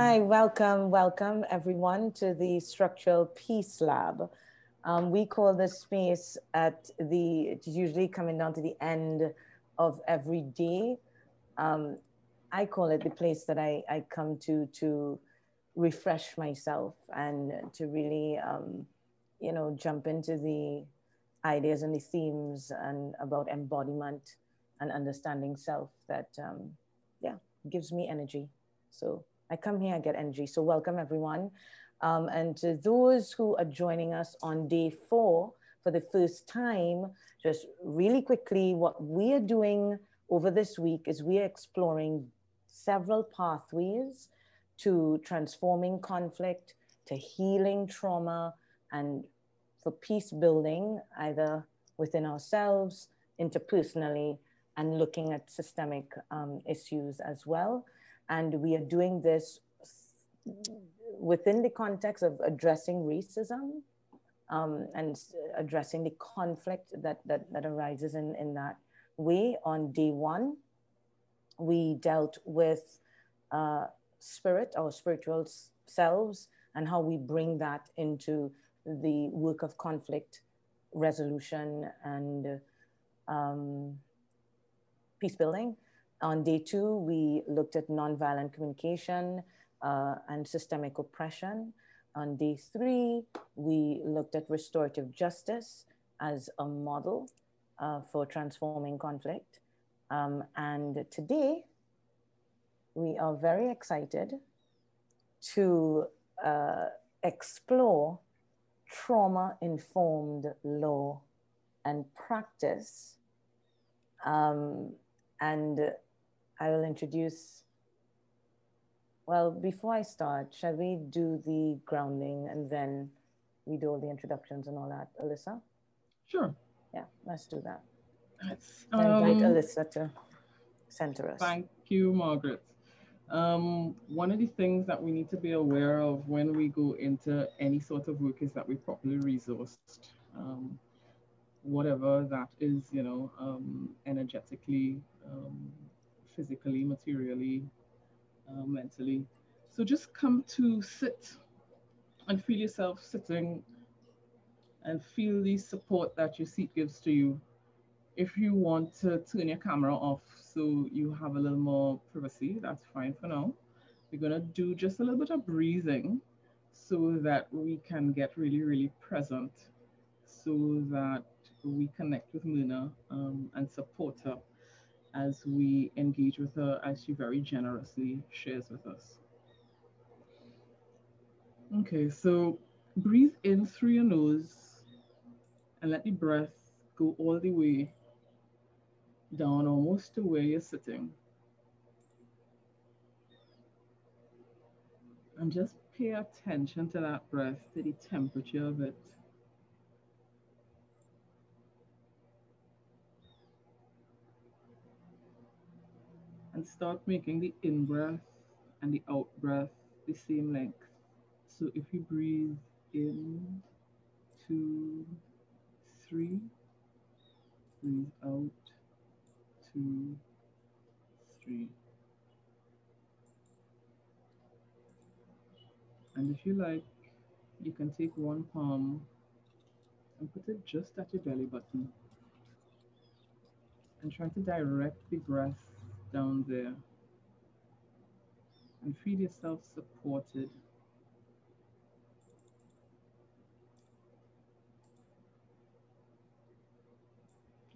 Hi, welcome everyone to the Structural Peace Lab. We call this space it's usually coming down to the end of every day. I call it the place that I come to refresh myself and to really, jump into the ideas and the themes and about embodiment and understanding self that, gives me energy. So I come here, I get energy. So welcome everyone. And to those who are joining us on day 4 for the first time, just really quickly, what we are doing over this week is we are exploring several pathways to transforming conflict, to healing trauma, and for peace building, either within ourselves, interpersonally, and looking at systemic issues as well. And we are doing this within the context of addressing racism and addressing the conflict that arises in that way. On day 1, we dealt with spirit, our spiritual selves, and how we bring that into the work of conflict resolution and peace building. On day 2, we looked at nonviolent communication and systemic oppression. On day 3, we looked at restorative justice as a model for transforming conflict. And today, we are very excited to explore trauma-informed law and practice. And I will introduce, well, before I start, shall we do the grounding and then we do all the introductions and all that, Alyssa? Sure. Yeah, let's do that. Let's invite Alyssa to center us. Thank you, Margaret. One of the things that we need to be aware of when we go into any sort of work is that we're properly resourced. Whatever that is, energetically, physically, materially, mentally. So just come to sit and feel yourself sitting and feel the support that your seat gives to you. If you want to turn your camera off so you have a little more privacy, that's fine for now. We're going to do just a little bit of breathing so that we can get really, really present, so that we connect with Myrna and support her as we engage with her, as she very generously shares with us. Okay, so breathe in through your nose and let the breath go all the way down almost to where you're sitting. And just pay attention to that breath, to the temperature of it. And start making the in-breath and the out-breath the same length. So if you breathe in, 2, 3, breathe out, 2, 3. And if you like, you can take one palm and put it just at your belly button and try to direct the breath down there and feel yourself supported.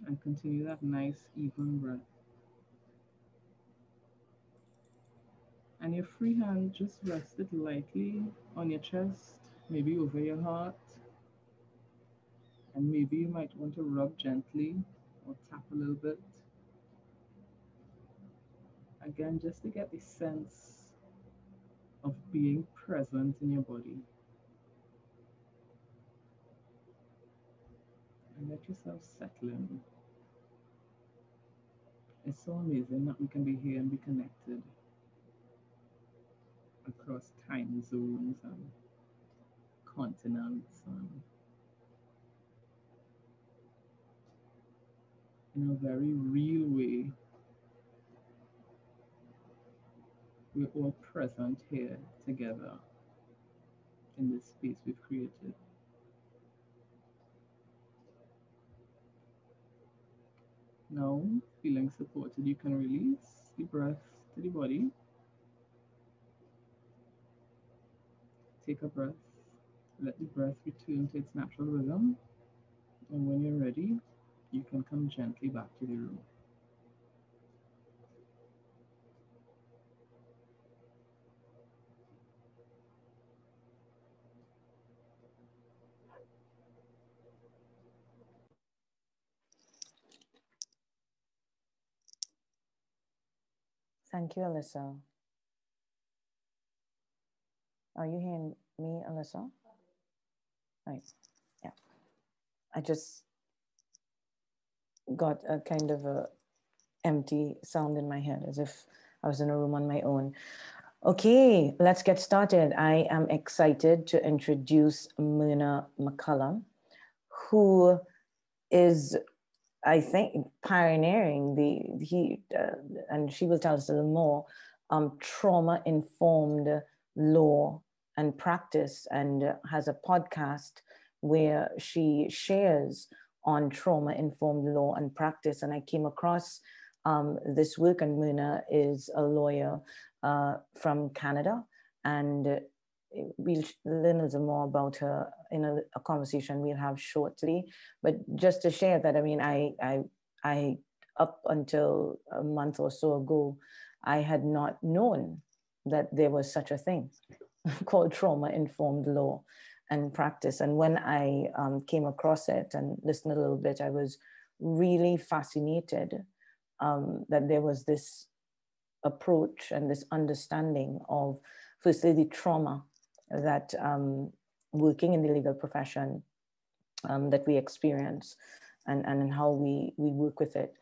And continue that nice, even breath. And your free hand, just rest it lightly on your chest, maybe over your heart. And maybe you might want to rub gently or tap a little bit. Again, just to get the sense of being present in your body. And let yourself settle in. It's so amazing that we can be here and be connected across time zones and continents and in a very real way. we're all present here together in this space we've created. Now, feeling supported, you can release the breath to the body. Take a breath. Let the breath return to its natural rhythm. And when you're ready, you can come gently back to the room. Thank you, Alyssa. Are you hearing me, Alyssa? Right. Yeah. I just got a kind of a empty sound in my head, as if I was in a room on my own. Okay, let's get started. I am excited to introduce Myrna MacCallum, who is, I think, pioneering and she will tell us a little more, trauma-informed law and practice, and has a podcast where she shares on trauma-informed law and practice. And I came across this work, and Myrna is a lawyer from Canada, and we'll learn a little more about her in a conversation we'll have shortly. But just to share that, I mean, I up until a month or so ago, I had not known that there was such a thing called trauma-informed law and practice. And when I came across it and listened a little bit, I was really fascinated that there was this approach and this understanding of, firstly, the trauma that working in the legal profession that we experience, and how we work with it.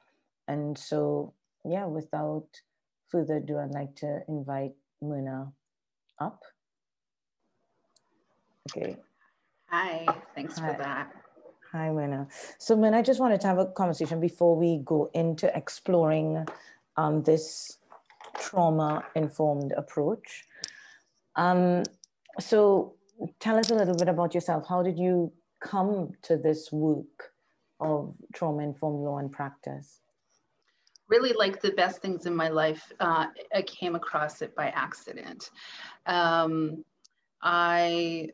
And so, yeah, without further ado, I'd like to invite Myrna up. Okay. Hi, thanks for that. Hi, Myrna. So, Myrna, I just wanted to have a conversation before we go into exploring this trauma-informed approach. So tell us a little bit about yourself. How did you come to this work of trauma-informed law and practice? Really, like the best things in my life, I came across it by accident. I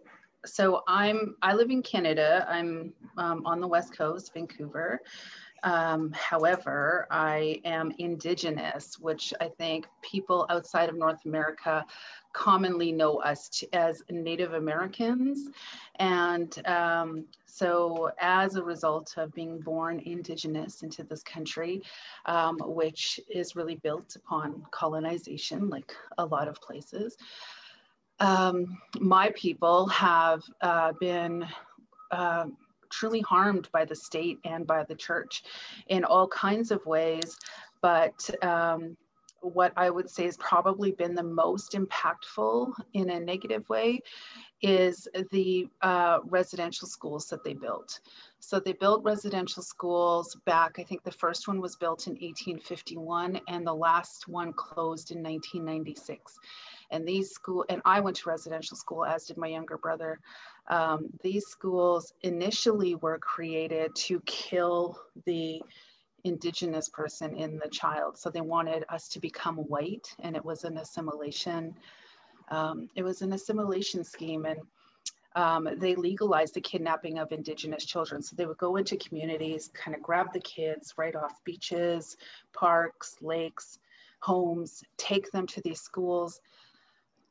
live in Canada. I'm on the West Coast, Vancouver. However, I am Indigenous, which I think people outside of North America commonly know us as Native Americans. And so as a result of being born Indigenous into this country, which is really built upon colonization, like a lot of places, my people have been truly harmed by the state and by the church in all kinds of ways. But what I would say has probably been the most impactful in a negative way is the residential schools that they built. So they built residential schools back, I think the first one was built in 1851 and the last one closed in 1996. And and I went to residential school, as did my younger brother. These schools initially were created to kill the Indigenous person in the child. So they wanted us to become white, and it was an assimilation. It was an assimilation scheme, and they legalized the kidnapping of Indigenous children. So they would go into communities, kind of grab the kids right off beaches, parks, lakes, homes, take them to these schools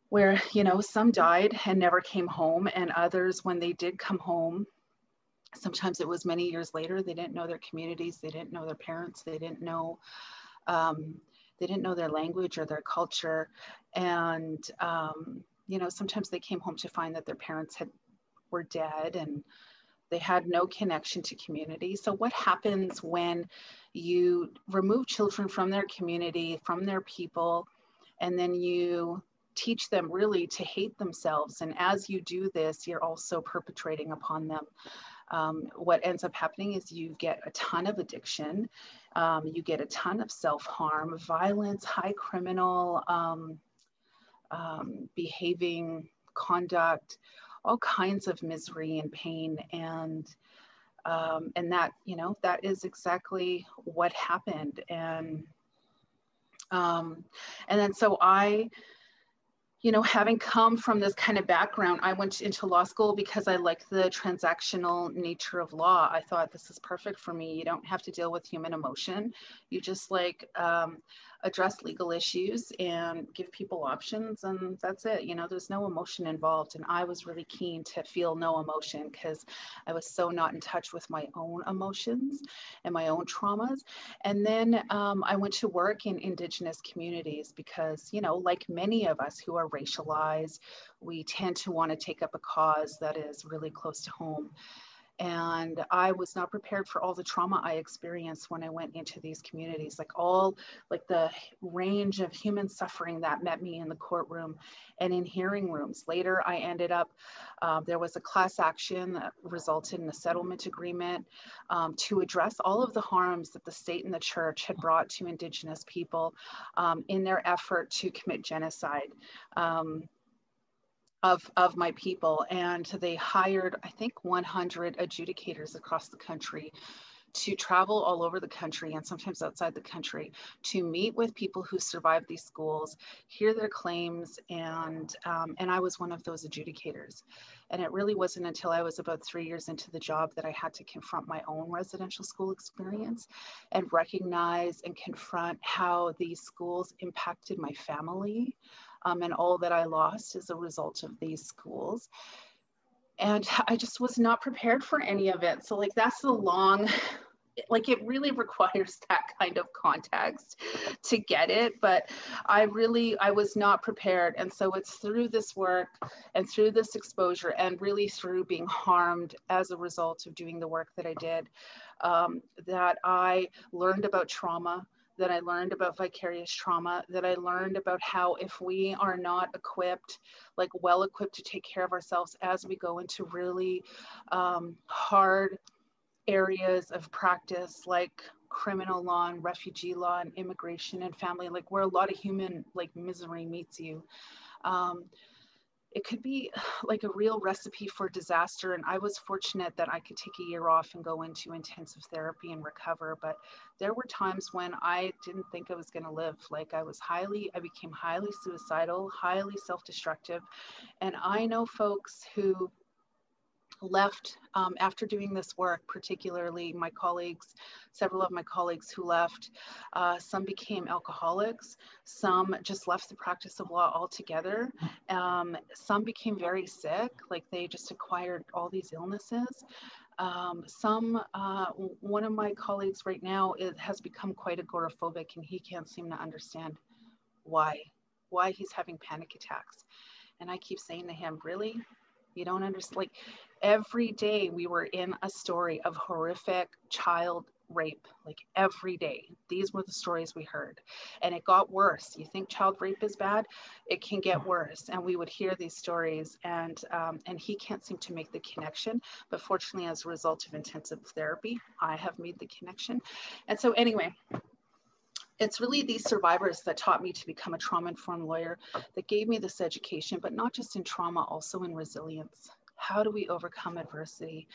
where, you know, some died and never came home, and others, when they did come home, sometimes it was many years later, they didn't know their communities, they didn't know their parents, they didn't know their language or their culture. And, you know, sometimes they came home to find that their parents were dead and they had no connection to community. So what happens when you remove children from their community, from their people, and then you teach them really to hate themselves? And as you do this, you're also perpetrating upon them. What ends up happening is you get a ton of addiction, you get a ton of self-harm, violence, high criminal behaving, conduct, all kinds of misery and pain. And that, you know, that is exactly what happened. And then so I, you know, having come from this kind of background, I went into law school because I liked the transactional nature of law. I thought this is perfect for me. You don't have to deal with human emotion. You just like address legal issues and give people options, and that's it. You know, there's no emotion involved. And I was really keen to feel no emotion because I was so not in touch with my own emotions and my own traumas. And then I went to work in Indigenous communities because, you know, like many of us who are racialized, we tend to want to take up a cause that is really close to home. And I was not prepared for all the trauma I experienced when I went into these communities, like the range of human suffering that met me in the courtroom and in hearing rooms. Later, I ended up, there was a class action that resulted in a settlement agreement to address all of the harms that the state and the church had brought to Indigenous people in their effort to commit genocide. Of my people. And they hired, I think, 100 adjudicators across the country to travel all over the country and sometimes outside the country to meet with people who survived these schools, hear their claims, and I was one of those adjudicators. And it really wasn't until I was about 3 years into the job that I had to confront my own residential school experience and recognize and confront how these schools impacted my family. And all that I lost as a result of these schools. And I just was not prepared for any of it. So like, that's the long, like it really requires that kind of context to get it. But I was not prepared. And so it's through this work and through this exposure and really through being harmed as a result of doing the work that I did, that I learned about trauma, that I learned about vicarious trauma, that I learned about how if we are not equipped, like well equipped to take care of ourselves as we go into really hard areas of practice, like criminal law and refugee law and immigration and family, like where a lot of human like misery meets you. It could be like a real recipe for disaster. And I was fortunate that I could take a year off and go into intensive therapy and recover. But there were times when I didn't think I was going to live. Like I became highly suicidal, highly self-destructive. And I know folks who left after doing this work, particularly my colleagues, several of my colleagues who left. Some became alcoholics, some just left the practice of law altogether. Some became very sick, like they just acquired all these illnesses. One of my colleagues right now has become quite agoraphobic, and he can't seem to understand why he's having panic attacks. And I keep saying to him, really? You don't understand? Like every day we were in a story of horrific child rape, like every day. These were the stories we heard. And it got worse. You think child rape is bad? It can get worse. And we would hear these stories, and he can't seem to make the connection. But fortunately, as a result of intensive therapy, I have made the connection. And so anyway, it's really these survivors that taught me to become a trauma-informed lawyer, that gave me this education, but not just in trauma, also in resilience. How do we overcome adversity?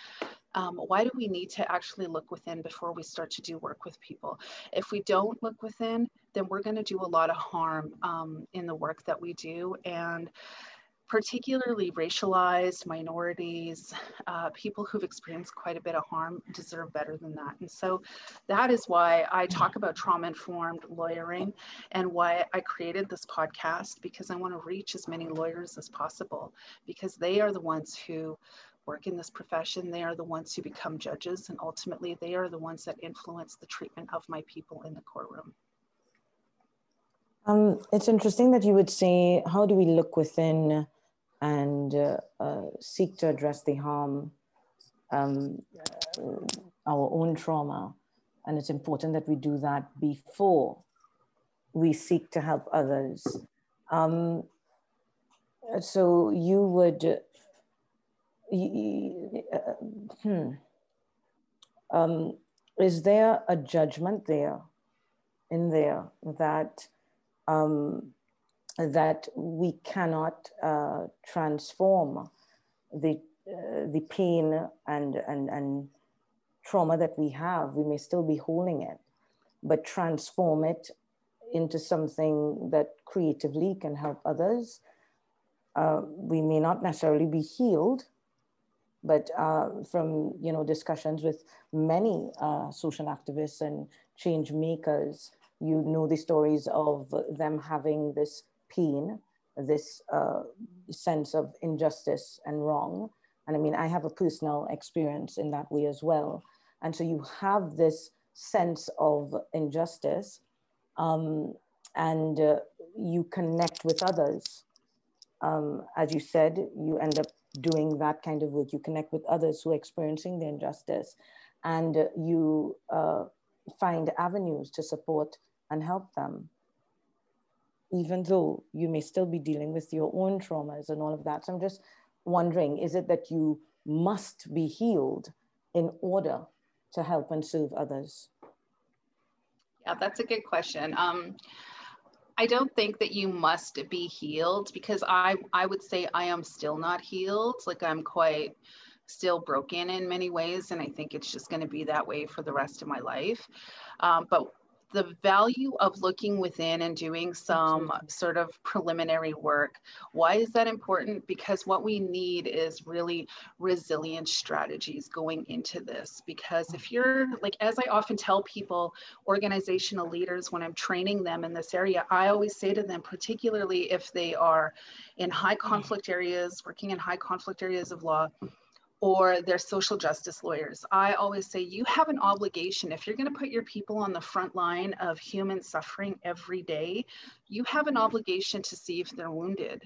Why do we need to actually look within before we start to do work with people? If we don't look within, then we're going to do a lot of harm in the work that we do. And particularly racialized minorities, people who've experienced quite a bit of harm deserve better than that. And so that is why I talk about trauma-informed lawyering and why I created this podcast, because I want to reach as many lawyers as possible, because they are the ones who work in this profession. They are the ones who become judges, and ultimately they are the ones that influence the treatment of my people in the courtroom. It's interesting that you would say, how do we look within and seek to address the harm, our own trauma. And it's important that we do that before we seek to help others. So you would, is there a judgment in there that that we cannot transform the pain and trauma that we have. We may still be holding it, but transform it into something that creatively can help others. We may not necessarily be healed, but from discussions with many social activists and change makers, you know the stories of them having this pain, this sense of injustice and wrong. And I mean, I have a personal experience in that way as well. And so you have this sense of injustice, and you connect with others. As you said, you end up doing that kind of work. You connect with others who are experiencing the injustice, and you find avenues to support and help them, even though you may still be dealing with your own traumas and all of that. So I'm just wondering, is it that you must be healed in order to help and serve others? Yeah, that's a good question. I don't think that you must be healed, because I would say I am still not healed. Like, I'm quite still broken in many ways, and I think it's just going to be that way for the rest of my life. But the value of looking within and doing some sort of preliminary work. Why is that important? Because what we need is really resilient strategies going into this. Because if you're, like, as I often tell people, organizational leaders, when I'm training them in this area, I always say to them, particularly if they are in high conflict areas, working in high conflict areas of law, or they're social justice lawyers, I always say, you have an obligation. If you're going to put your people on the front line of human suffering every day, you have an obligation to see if they're wounded,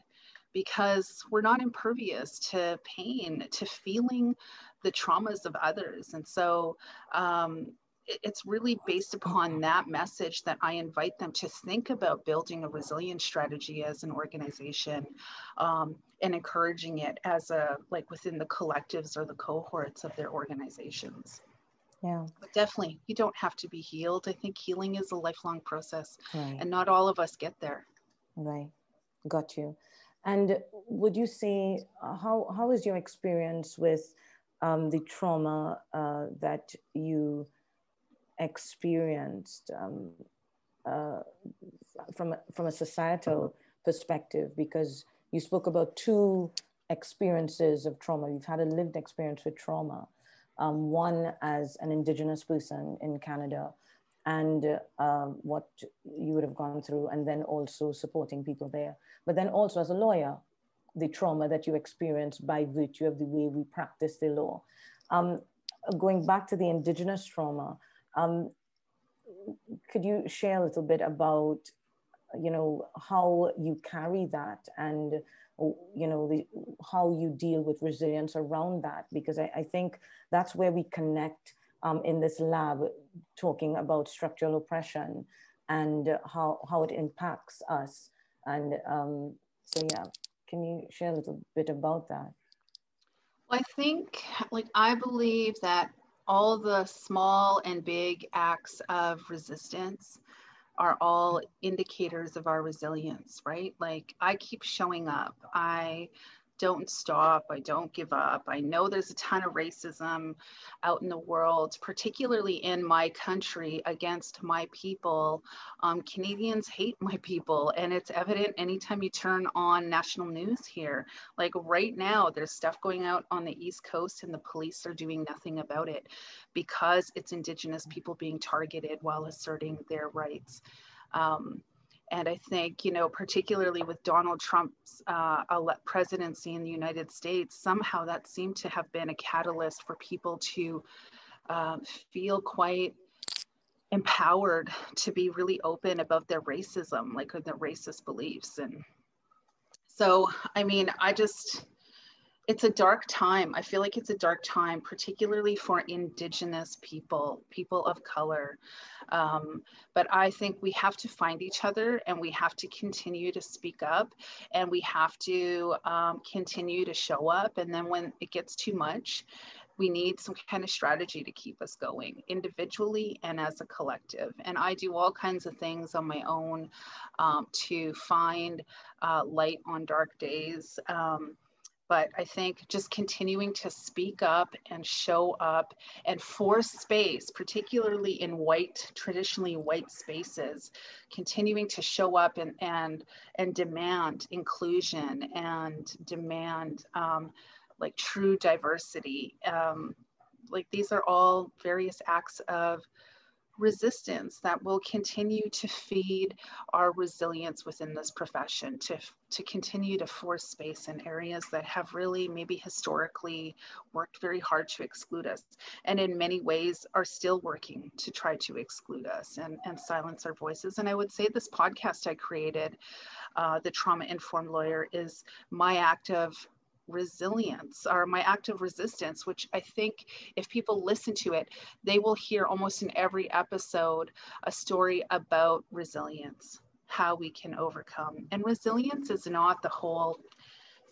because we're not impervious to pain, to feeling the traumas of others. And so it's really based upon that message that I invite them to think about building a resilience strategy as an organization, and encouraging it as like within the collectives or the cohorts of their organizations. Yeah. But definitely, you don't have to be healed. I think healing is a lifelong process, Right. and not all of us get there. Right. Got you. And would you say, how is your experience with the trauma that you experienced from a societal perspective? Because you spoke about two experiences of trauma. You've had a lived experience with trauma, one as an Indigenous person in Canada, and what you would have gone through, and then also supporting people there. But then also as a lawyer, the trauma that you experienced by virtue of the way we practice the law. Going back to the Indigenous trauma, could you share a little bit about, how you carry that, and, how you deal with resilience around that? Because I think that's where we connect in this lab, talking about structural oppression and how it impacts us. And so, yeah, can you share a little bit about that? Well, I think, I believe that all the small and big acts of resistance are all indicators of our resilience, right? Like, I keep showing up. I don't stop. I don't give up. I know there's a ton of racism out in the world, particularly in my country, against my people. Canadians hate my people, and it's evident anytime you turn on national news here. Like right now, there's stuff going out on the East Coast, and the police are doing nothing about it because it's Indigenous people being targeted while asserting their rights. And I think, particularly with Donald Trump's presidency in the United States, somehow that seemed to have been a catalyst for people to feel quite empowered to be really open about their racism, or their racist beliefs. And so, I mean, it's a dark time. I feel like it's a dark time, particularly for Indigenous people of color. But I think we have to find each other, and we have to continue to speak up, and we have to continue to show up. And then when it gets too much, we need some kind of strategy to keep us going individually and as a collective. And I do all kinds of things on my own to find light on dark days. But I think just continuing to speak up and show up and force space, particularly in traditionally white spaces, continuing to show up and demand inclusion and demand like true diversity. Like these are all various acts of resistance that will continue to feed our resilience within this profession, to continue to force space in areas that have really maybe historically worked very hard to exclude us, and in many ways are still working to try to exclude us and silence our voices. And I would say this podcast I created, The Trauma Informed Lawyer, is my act of resilience, or my act of resistance, which I think if people listen to it, they will hear almost in every episode a story about resilience, how we can overcome. And resilience is not the whole,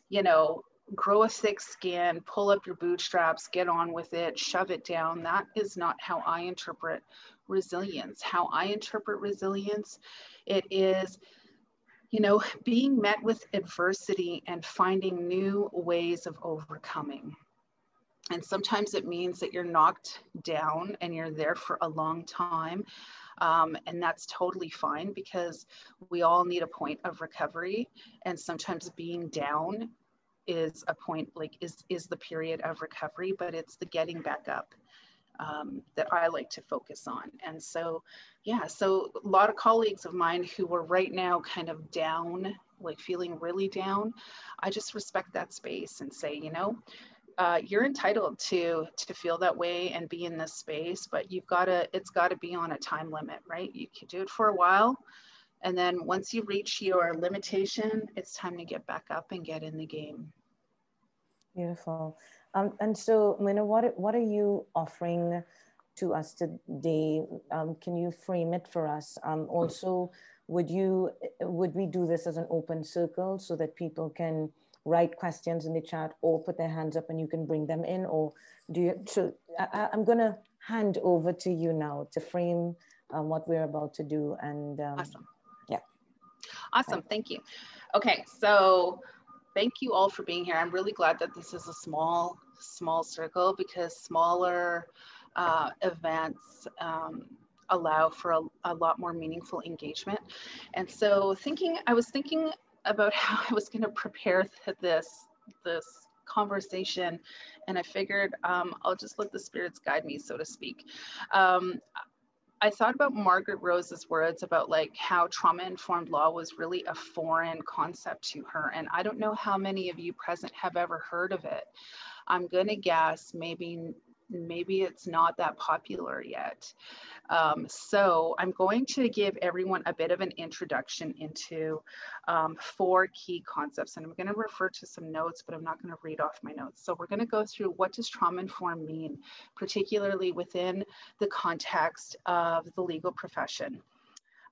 you know, grow a thick skin, pull up your bootstraps, get on with it, shove it down. That is not how I interpret resilience. How I interpret resilience, it is, you know, being met with adversity and finding new ways of overcoming. And sometimes it means that you're knocked down and you're there for a long time. And that's totally fine, because we all need a point of recovery. And sometimes being down is a point, like is the period of recovery, but it's the getting back up that I like to focus on. And so, yeah, so a lot of colleagues of mine who are right now kind of down, like feeling really down, I just respect that space and say, you know, you're entitled to feel that way and be in this space, but it's gotta be on a time limit, right? You can do it for a while, and then once you reach your limitation, it's time to get back up and get in the game. Beautiful. And so, Myrna, what are you offering to us today? Can you frame it for us? Also, would we do this as an open circle so that people can write questions in the chat or put their hands up and you can bring them in? Or do you? So I'm going to hand over to you now to frame what we're about to do. And awesome. Yeah. Awesome. Thank you. Okay, so thank you all for being here. I'm really glad that this is a small circle, because smaller events allow for a lot more meaningful engagement. And so I was thinking about how I was going to prepare this conversation, and I figured I'll just let the spirits guide me, so to speak. I thought about Margaret Rose's words about like how trauma-informed law was really a foreign concept to her. And I don't know how many of you present have ever heard of it. I'm gonna guess maybe it's not that popular yet. So I'm going to give everyone a bit of an introduction into 4 key concepts. And I'm going to refer to some notes, but I'm not going to read off my notes. So we're going to go through, what does trauma-informed mean, particularly within the context of the legal profession?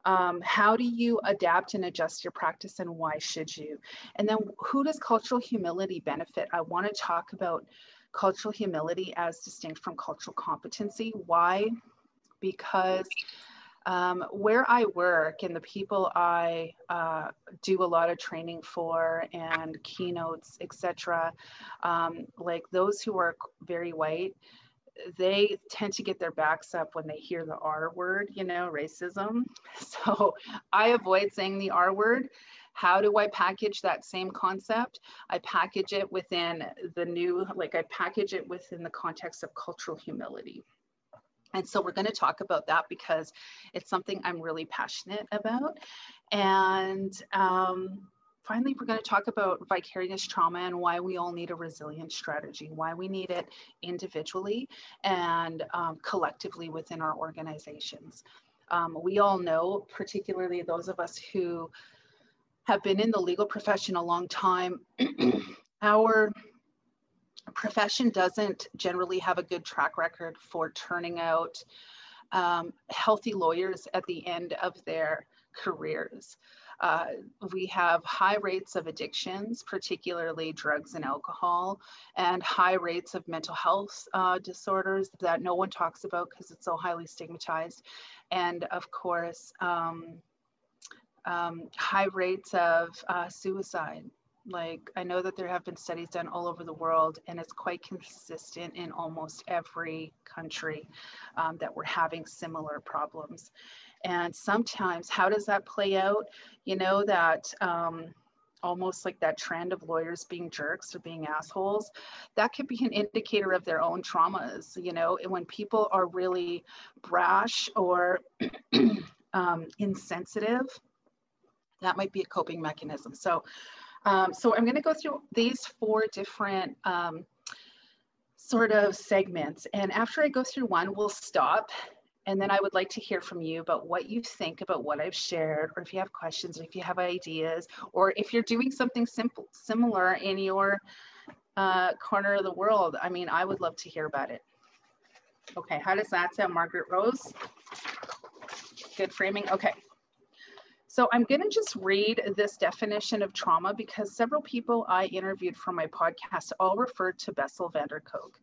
How do you adapt and adjust your practice, and why should you? And then who does cultural humility benefit? I want to talk about cultural humility as distinct from cultural competency. Why? Because where I work and the people I do a lot of training for and keynotes, etc., like those who are very white, they tend to get their backs up when they hear the R word, you know, racism. So I avoid saying the R word. How do I package that same concept? I package it within I package it within the context of cultural humility. And so we're going to talk about that because it's something I'm really passionate about. And finally, we're going to talk about vicarious trauma and why we all need a resilience strategy, why we need it individually and collectively within our organizations. We all know, particularly those of us who have been in the legal profession a long time, our profession doesn't generally have a good track record for turning out healthy lawyers at the end of their careers. We have high rates of addictions, particularly drugs and alcohol, and high rates of mental health disorders that no one talks about because it's so highly stigmatized. And of course, high rates of suicide. Like, I know that there have been studies done all over the world, and it's quite consistent in almost every country that we're having similar problems. And sometimes, how does that play out? You know, that almost like that trend of lawyers being jerks or being assholes, that could be an indicator of their own traumas. You know, and when people are really brash or insensitive, that might be a coping mechanism. So I'm going to go through these 4 different sort of segments. And after I go through one, we'll stop. And then I would like to hear from you about what you think about what I've shared, or if you have questions, or if you have ideas, or if you're doing something similar in your corner of the world. I mean, I would love to hear about it. Okay, how does that sound, Margaret Rose? Good framing, okay. So I'm going to just read this definition of trauma because several people I interviewed for my podcast all referred to Bessel van der Kolk.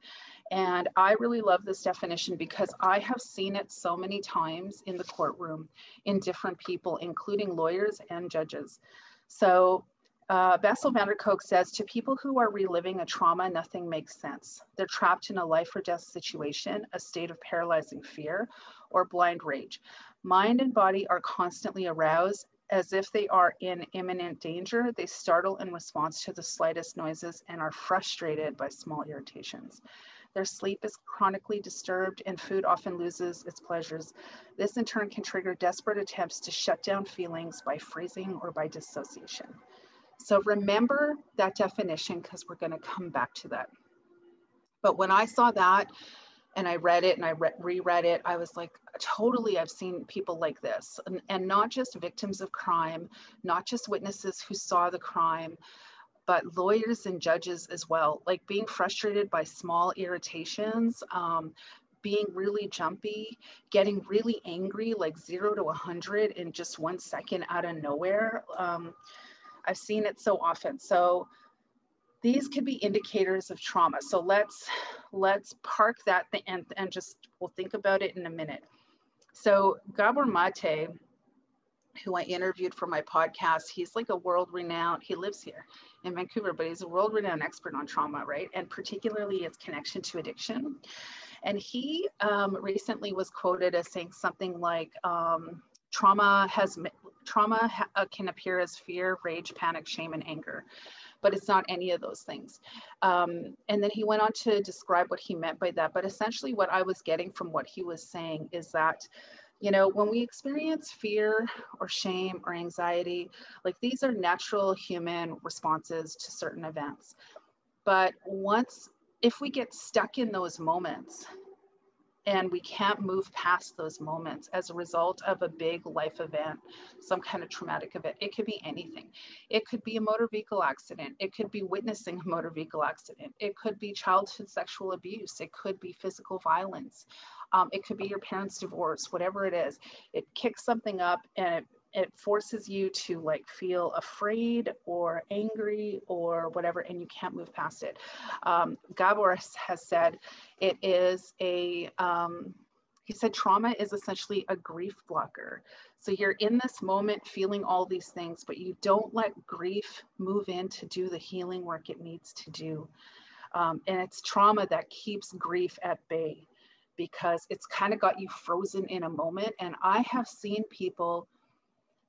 And I really love this definition because I have seen it so many times in the courtroom in different people, including lawyers and judges. So Bessel van der Kolk says, to people who are reliving a trauma, nothing makes sense. They're trapped in a life or death situation, a state of paralyzing fear, or blind rage. Mind and body are constantly aroused as if they are in imminent danger. They startle in response to the slightest noises and are frustrated by small irritations. Their sleep is chronically disturbed and food often loses its pleasures. This in turn can trigger desperate attempts to shut down feelings by freezing or by dissociation. So remember that definition because we're going to come back to that. But when I saw that, and I read it and I reread it, I was like, totally, I've seen people like this. And not just victims of crime, not just witnesses who saw the crime, but lawyers and judges as well, like being frustrated by small irritations, being really jumpy, getting really angry, like 0 to 100 in just 1 second out of nowhere. I've seen it so often. So these could be indicators of trauma. So let's park that and just, we'll think about it in a minute. So Gabor Mate, who I interviewed for my podcast, he's like a world-renowned, he lives here in Vancouver, but he's a world-renowned expert on trauma, right? And particularly its connection to addiction. And he recently was quoted as saying something like, trauma can appear as fear, rage, panic, shame, and anger, but it's not any of those things. And then he went on to describe what he meant by that. But essentially what I was getting from what he was saying is that, you know, when we experience fear or shame or anxiety, like these are natural human responses to certain events. But if we get stuck in those moments, and we can't move past those moments as a result of a big life event, some kind of traumatic event. It could be anything. It could be a motor vehicle accident. It could be witnessing a motor vehicle accident. It could be childhood sexual abuse. It could be physical violence. It could be your parents' divorce, whatever it is. It kicks something up and it forces you to like feel afraid or angry or whatever, and you can't move past it. Gabor has said it is he said trauma is essentially a grief blocker. So you're in this moment feeling all these things, but you don't let grief move in to do the healing work it needs to do. And it's trauma that keeps grief at bay because it's kind of got you frozen in a moment. And I have seen people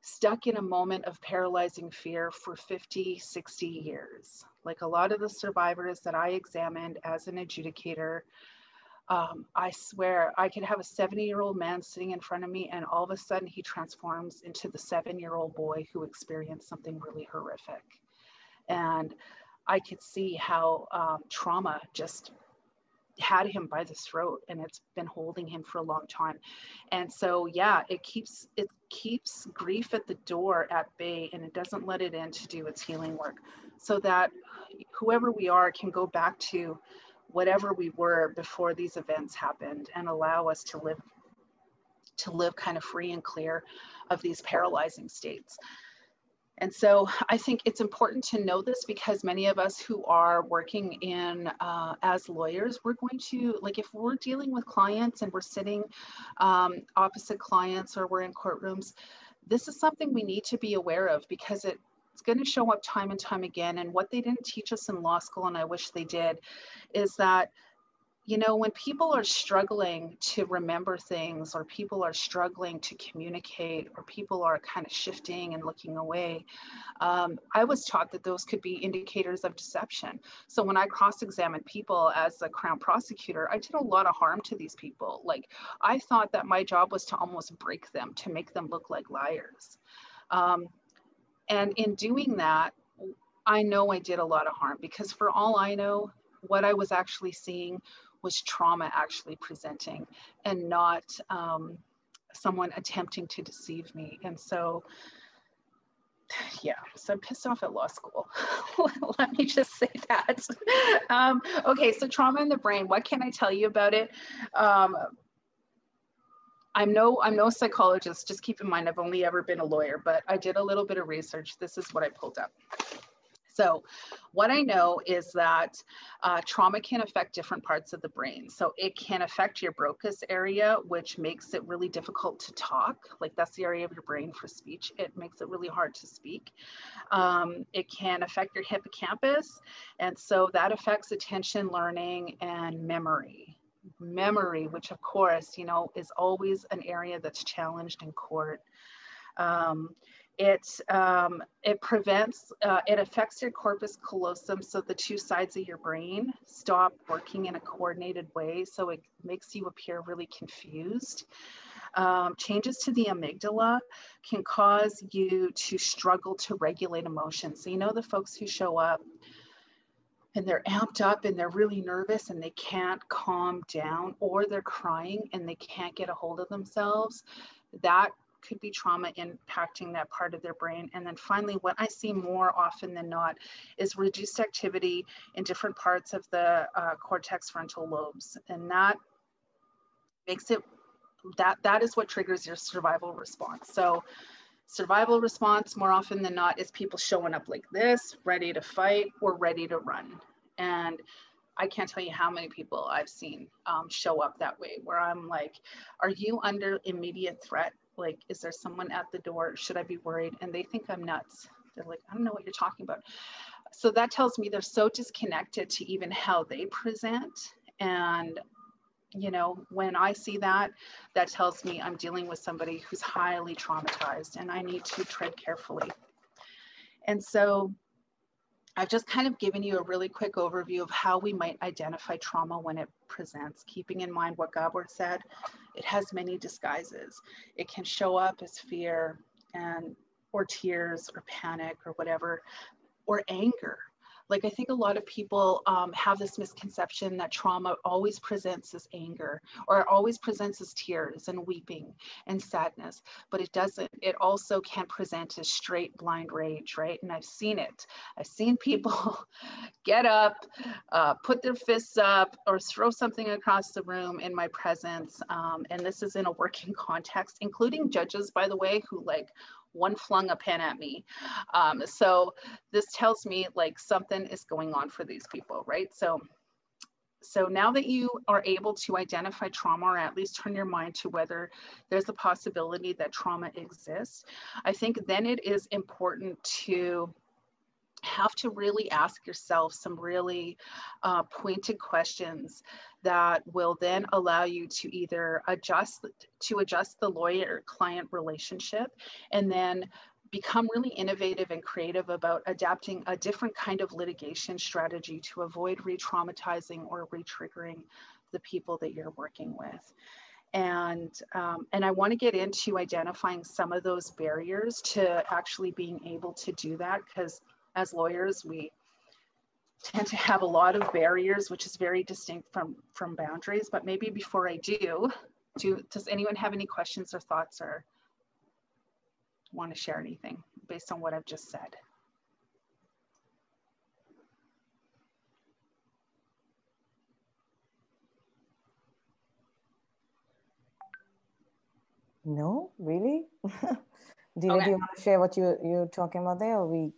stuck in a moment of paralyzing fear for 50, 60 years. Like a lot of the survivors that I examined as an adjudicator, I swear I could have a 70-year-old man sitting in front of me and all of a sudden he transforms into the 7-year-old boy who experienced something really horrific. And I could see how trauma just had him by the throat and it's been holding him for a long time. And so, yeah, it keeps grief at the door at bay and it doesn't let it in to do its healing work so that whoever we are can go back to whatever we were before these events happened and allow us to live kind of free and clear of these paralyzing states. And so I think it's important to know this, because many of us who are working in as lawyers, we're going to, like, if we're dealing with clients and we're sitting opposite clients, or we're in courtrooms, this is something we need to be aware of, because it's going to show up time and time again. And what they didn't teach us in law school, and I wish they did, is that, you know, when people are struggling to remember things, or people are struggling to communicate, or people are kind of shifting and looking away, I was taught that those could be indicators of deception. So when I cross-examined people as a Crown prosecutor, I did a lot of harm to these people. Like, I thought that my job was to almost break them, to make them look like liars. And in doing that, I know I did a lot of harm, because for all I know, what I was actually seeing was trauma actually presenting, and not someone attempting to deceive me. And so, yeah, so I'm pissed off at law school. Let me just say that. Okay, so trauma in the brain, what can I tell you about it? I'm no psychologist, just keep in mind, I've only ever been a lawyer, but I did a little bit of research. This is what I pulled up. So what I know is that trauma can affect different parts of the brain. So it can affect your Broca's area, which makes it really difficult to talk. Like, that's the area of your brain for speech. It makes it really hard to speak. It can affect your hippocampus. And so that affects attention, learning, and memory. Memory, which of course, you know, is always an area that's challenged in court. It prevents, it affects your corpus callosum. So the two sides of your brain stop working in a coordinated way. So it makes you appear really confused. Changes to the amygdala can cause you to struggle to regulate emotions. So, you know, the folks who show up and they're amped up and they're really nervous and they can't calm down, or they're crying and they can't get a hold of themselves, that could be trauma impacting that part of their brain. And then finally, what I see more often than not is reduced activity in different parts of the cortex frontal lobes. And that makes it, that is what triggers your survival response. So survival response, more often than not, is people showing up like this, ready to fight or ready to run. And I can't tell you how many people I've seen show up that way, where I'm like, are you under immediate threat? Like, is there someone at the door? Should I be worried? And they think I'm nuts. They're like, I don't know what you're talking about. So that tells me they're so disconnected to even how they present. And, you know, when I see that, that tells me I'm dealing with somebody who's highly traumatized and I need to tread carefully. And so I've just kind of given you a really quick overview of how we might identify trauma when it presents, keeping in mind what Gabor said. It has many disguises. It can show up as fear or tears or panic or whatever, or anger. Like, I think a lot of people have this misconception that trauma always presents as anger, or it always presents as tears and weeping and sadness, but it doesn't. It also can present as straight blind rage, right? And I've seen it. I've seen people get up, put their fists up, or throw something across the room in my presence. And this is in a working context, including judges, by the way, who like one flung a pen at me. So this tells me like something is going on for these people, right? So now that you are able to identify trauma, or at least turn your mind to whether there's a possibility that trauma exists, I think then it is important to have to really ask yourself some really pointed questions that will then allow you to either adjust the lawyer-client relationship, and then become really innovative and creative about adapting a different kind of litigation strategy to avoid re-traumatizing or re-triggering the people that you're working with. And I want to get into identifying some of those barriers to actually being able to do that, because as lawyers, we tend to have a lot of barriers, which is very distinct from boundaries. But maybe before I does anyone have any questions or thoughts, or want to share anything based on what I've just said? No, really? Dina, Okay. do you want to share what you're talking about there, or we?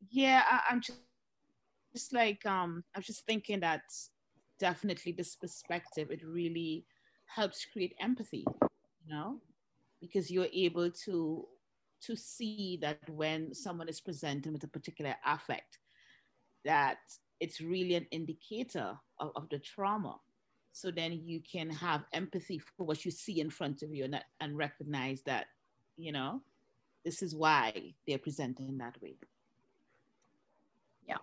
Yeah, I'm just like, I was just thinking that definitely this perspective, it really helps create empathy, you know, because you're able to see that when someone is presenting with a particular affect, that it's really an indicator of the trauma. So then you can have empathy for what you see in front of you, and recognize that, you know, this is why they're presenting that way. Yeah,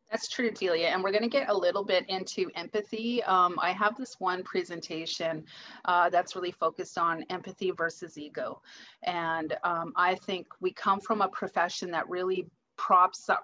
that's true, Delia. And we're going to get a little bit into empathy. I have this one presentation that's really focused on empathy versus ego. And I think we come from a profession that really props up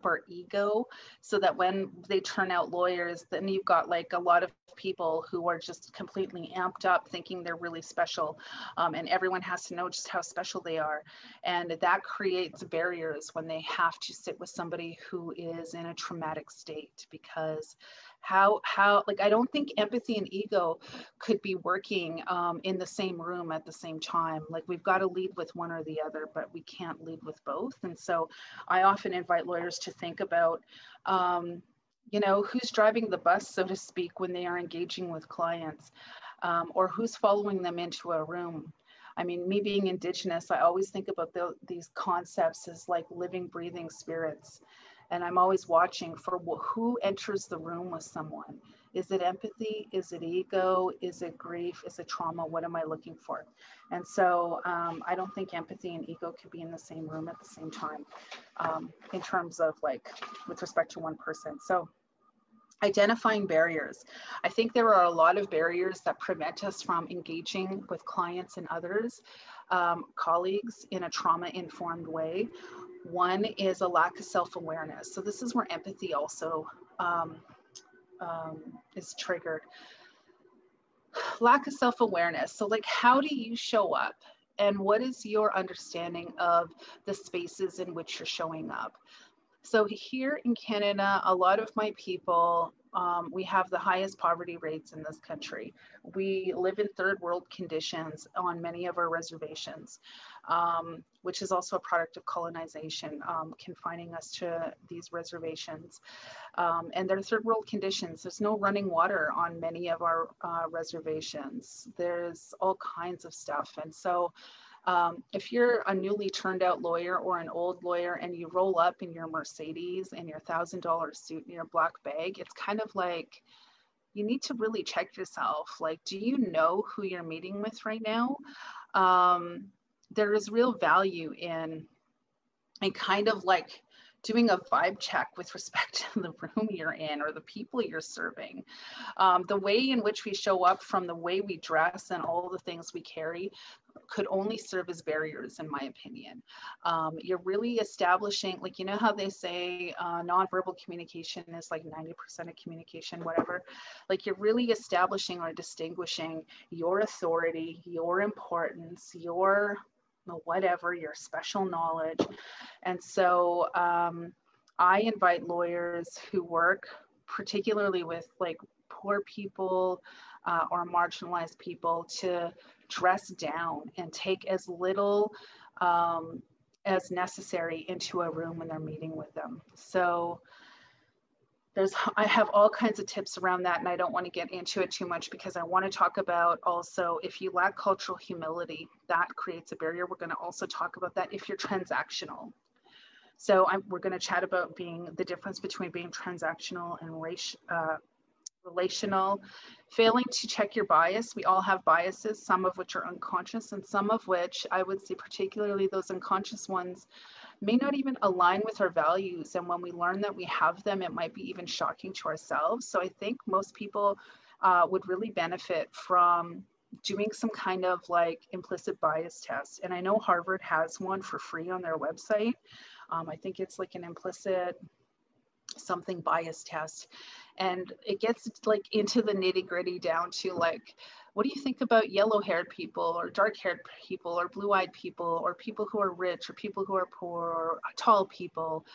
our ego, so that when they turn out lawyers, then you've got like a lot of people who are just completely amped up thinking they're really special, and everyone has to know just how special they are, and that creates barriers when they have to sit with somebody who is in a traumatic state. Because how like, I don't think empathy and ego could be working in the same room at the same time. Like, we've got to lead with one or the other, but we can't lead with both. And so I often invite lawyers to think about, you know, who's driving the bus, so to speak, when they are engaging with clients, or who's following them into a room. I mean, me being Indigenous, I always think about these concepts as like living, breathing spirits. And I'm always watching for who enters the room with someone. Is it empathy? Is it ego? Is it grief? Is it trauma? What am I looking for? And so I don't think empathy and ego could be in the same room at the same time, in terms of like, with respect to one person. So identifying barriers. I think there are a lot of barriers that prevent us from engaging with clients and others, colleagues, in a trauma-informed way. One is a lack of self-awareness. So this is where empathy also is triggered. Lack of self-awareness. So like, how do you show up? And what is your understanding of the spaces in which you're showing up? So here in Canada, a lot of my people, we have the highest poverty rates in this country. We live in third world conditions on many of our reservations, which is also a product of colonization, confining us to these reservations. And they're third world conditions. There's no running water on many of our reservations. There's all kinds of stuff. And so if you're a newly turned out lawyer or an old lawyer and you roll up in your Mercedes and your $1,000 suit and your black bag, it's kind of like, you need to really check yourself. Like, do you know who you're meeting with right now? There is real value in kind of like doing a vibe check with respect to the room you're in or the people you're serving. The way in which we show up, from the way we dress and all the things we carry, could only serve as barriers, in my opinion. You're really establishing, like, you know how they say nonverbal communication is like 90% of communication, whatever. Like, you're really establishing or distinguishing your authority, your importance, your whatever, your special knowledge. And so I invite lawyers who work particularly with like poor people or marginalized people to dress down and take as little as necessary into a room when they're meeting with them. So I have all kinds of tips around that, and I don't want to get into it too much because I want to talk about also, if you lack cultural humility, that creates a barrier. We're going to also talk about that if you're transactional. So we're going to chat about the difference between being transactional and relational. Failing to check your bias. We all have biases, some of which are unconscious and some of which, I would say particularly those unconscious ones, may not even align with our values. And when we learn that we have them, it might be even shocking to ourselves. So I think most people would really benefit from doing some kind of like implicit bias test. And I know Harvard has one for free on their website. I think it's like an implicit something bias test. And it gets like into the nitty gritty down to like, What do you think about yellow-haired people or dark-haired people or blue-eyed people or people who are rich or people who are poor or tall people?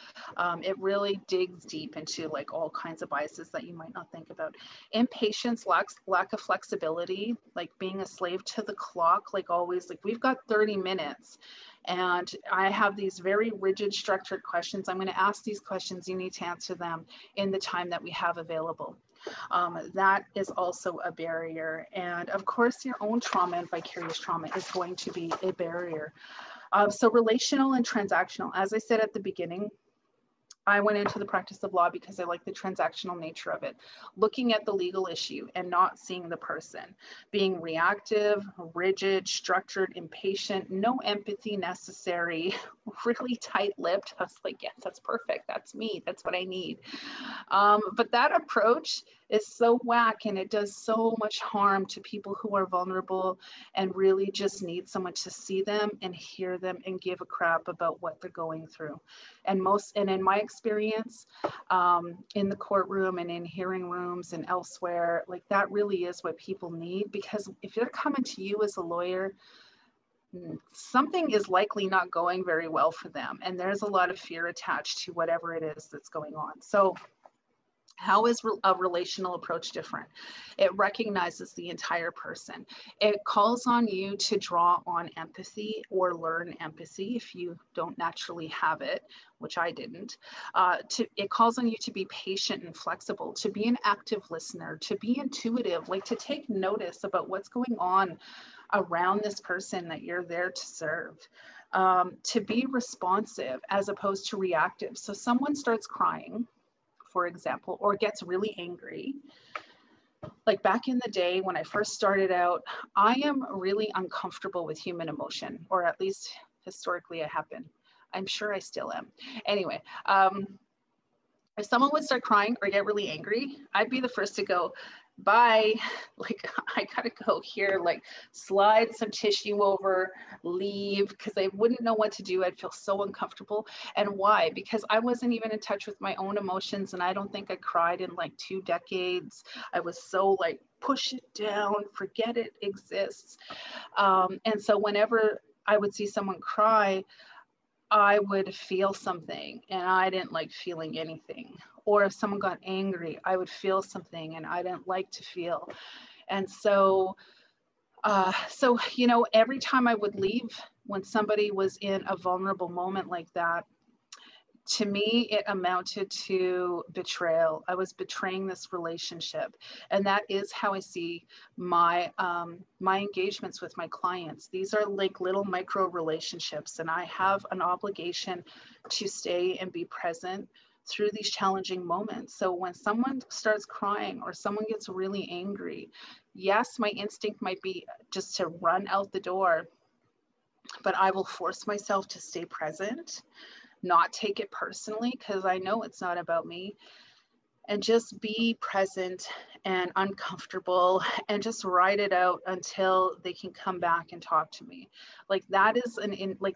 It really digs deep into like all kinds of biases that you might not think about. Impatience, lack of flexibility, like being a slave to the clock, like always, like we've got 30 minutes. And I have these very rigid, structured questions. I'm going to ask these questions. You need to answer them in the time that we have available. That is also a barrier. And of course, your own trauma and vicarious trauma is going to be a barrier. So relational and transactional, as I said at the beginning, I went into the practice of law because I like the transactional nature of it. Looking at the legal issue and not seeing the person. Being reactive, rigid, structured, impatient, no empathy necessary, really tight-lipped. I was like, yes, that's perfect. That's me. That's what I need. But that approach is so whack, and it does so much harm to people who are vulnerable and really just need someone to see them and hear them and give a crap about what they're going through. And in my experience, in the courtroom and in hearing rooms and elsewhere, like that really is what people need, because if they're coming to you as a lawyer, something is likely not going very well for them. And there's a lot of fear attached to whatever it is that's going on. So how is a relational approach different? It recognizes the entire person. It calls on you to draw on empathy or learn empathy if you don't naturally have it, which I didn't. It calls on you to be patient and flexible, to be an active listener, to be intuitive, like to take notice about what's going on around this person that you're there to serve. To be responsive as opposed to reactive. So someone starts crying, for example, or gets really angry. Like back in the day when I first started out, I am really uncomfortable with human emotion, or at least historically I have been. I'm sure I still am. Anyway, if someone would start crying or get really angry, I'd be the first to go, bye, like I gotta go here, like slide some tissue over, leave, because I wouldn't know what to do. I'd feel so uncomfortable. And why? Because I wasn't even in touch with my own emotions, and I don't think I cried in like 2 decades. I was so like, push it down, forget it exists. And so whenever I would see someone cry, I would feel something and I didn't like feeling anything. Or if someone got angry, I would feel something and I didn't like to feel. And so, you know, every time I would leave when somebody was in a vulnerable moment like that, to me, it amounted to betrayal. I was betraying this relationship. And that is how I see my, my engagements with my clients. These are like little micro relationships, and I have an obligation to stay and be present through these challenging moments. So when someone starts crying or someone gets really angry, yes, my instinct might be just to run out the door, but I will force myself to stay present, not take it personally, because I know it's not about me, and just be present and uncomfortable and just ride it out until they can come back and talk to me. Like that is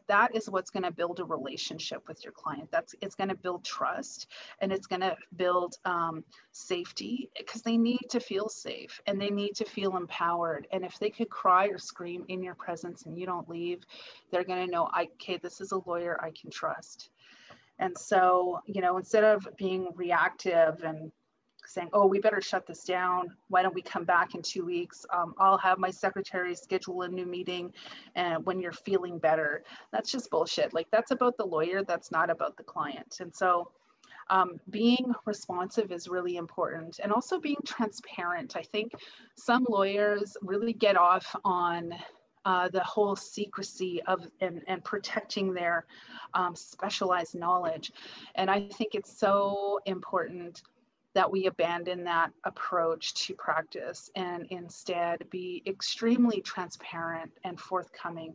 that is what's going to build a relationship with your client. It's going to build trust, and it's going to build safety, because they need to feel safe and they need to feel empowered. And if they could cry or scream in your presence and you don't leave, they're going to know, okay, this is a lawyer I can trust. And so, you know, instead of being reactive and saying, oh, we better shut this down, why don't we come back in 2 weeks? I'll have my secretary schedule a new meeting and when you're feeling better. That's just bullshit. Like that's about the lawyer. That's not about the client. And so being responsive is really important, and also being transparent. I think some lawyers really get off on the whole secrecy of and protecting their specialized knowledge. And I think it's so important that we abandon that approach to practice and instead be extremely transparent and forthcoming.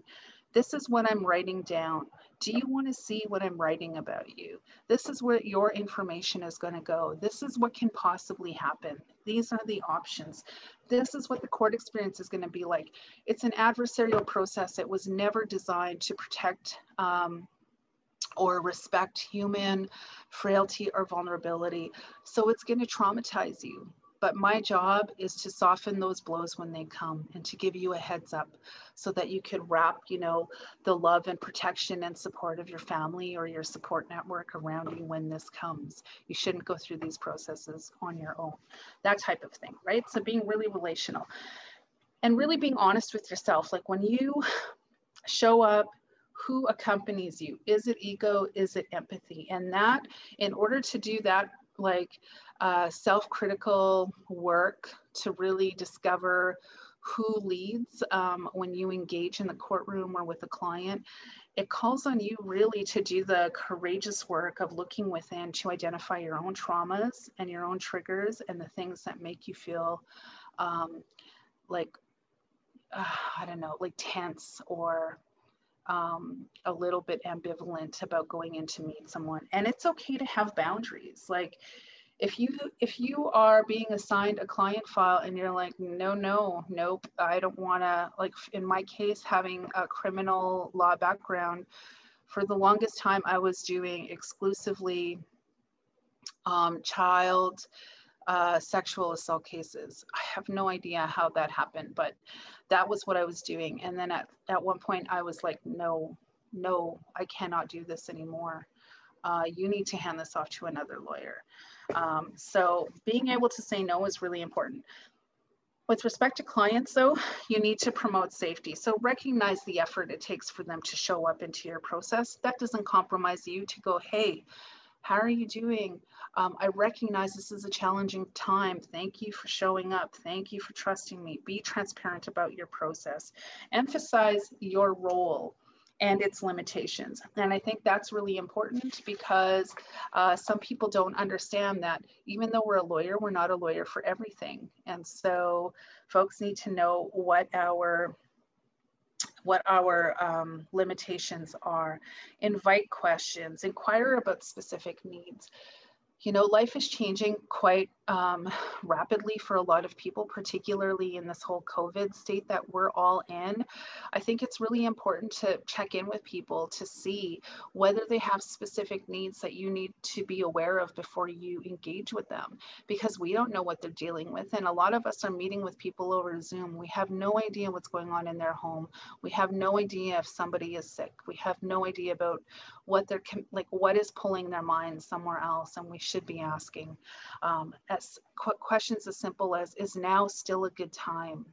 This is what I'm writing down. Do you want to see what I'm writing about you? This is where your information is going to go. This is what can possibly happen. These are the options. This is what the court experience is going to be like. It's an adversarial process. It was never designed to protect or respect human frailty or vulnerability. So it's going to traumatize you. But my job is to soften those blows when they come and to give you a heads up so that you could wrap, you know, the love and protection and support of your family or your support network around you when this comes. You shouldn't go through these processes on your own, that type of thing, right? So being really relational and really being honest with yourself. Like when you show up, who accompanies you? Is it ego? Is it empathy? And that, in order to do that, like self-critical work to really discover who leads when you engage in the courtroom or with a client, it calls on you really to do the courageous work of looking within to identify your own traumas and your own triggers and the things that make you feel like, I don't know, like tense or a little bit ambivalent about going in to meet someone. And it's okay to have boundaries. Like if you are being assigned a client file and you're like, nope, I don't want to, like in my case, having a criminal law background, for the longest time I was doing exclusively child sexual assault cases. I have no idea how that happened, but that was what I was doing. And then at one point I was like, no, I cannot do this anymore. You need to hand this off to another lawyer. So being able to say no is really important. With respect to clients though, you need to promote safety. So recognize the effort it takes for them to show up into your process. That doesn't compromise you to go, hey, how are you doing? I recognize this is a challenging time. Thank you for showing up. Thank you for trusting me. Be transparent about your process. Emphasize your role and its limitations. And I think that's really important because some people don't understand that even though we're a lawyer, we're not a lawyer for everything. And so folks need to know what our limitations are. Invite questions, inquire about specific needs. You know, life is changing quite rapidly for a lot of people, particularly in this whole COVID state that we're all in. I think it's really important to check in with people to see whether they have specific needs that you need to be aware of before you engage with them, because we don't know what they're dealing with. And a lot of us are meeting with people over Zoom. We have no idea what's going on in their home. We have no idea if somebody is sick. We have no idea about what they're like, what is pulling their mind somewhere else. And we should be asking questions as simple as, is now still a good time?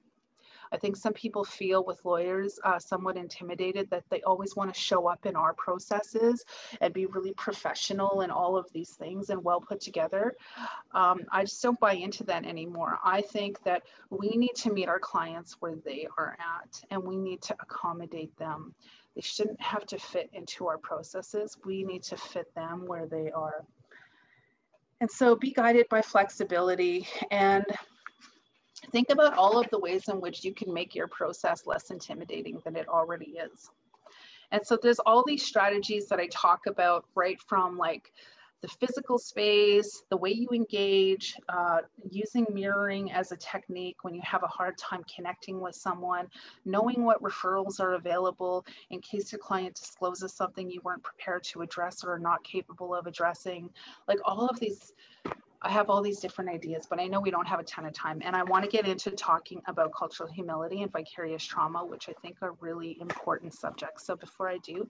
I think some people feel with lawyers somewhat intimidated that they always want to show up in our processes and be really professional and all of these things and well put together. I just don't buy into that anymore. I think that we need to meet our clients where they are at and we need to accommodate them. They shouldn't have to fit into our processes. We need to fit them where they are. And so be guided by flexibility and think about all of the ways in which you can make your process less intimidating than it already is. And so there's all these strategies that I talk about, right from like the physical space, the way you engage, using mirroring as a technique when you have a hard time connecting with someone, knowing what referrals are available in case your client discloses something you weren't prepared to address or are not capable of addressing. Like all of these, I have all these different ideas, but I know we don't have a ton of time. And I want to get into talking about cultural humility and vicarious trauma, which I think are really important subjects. So before I do,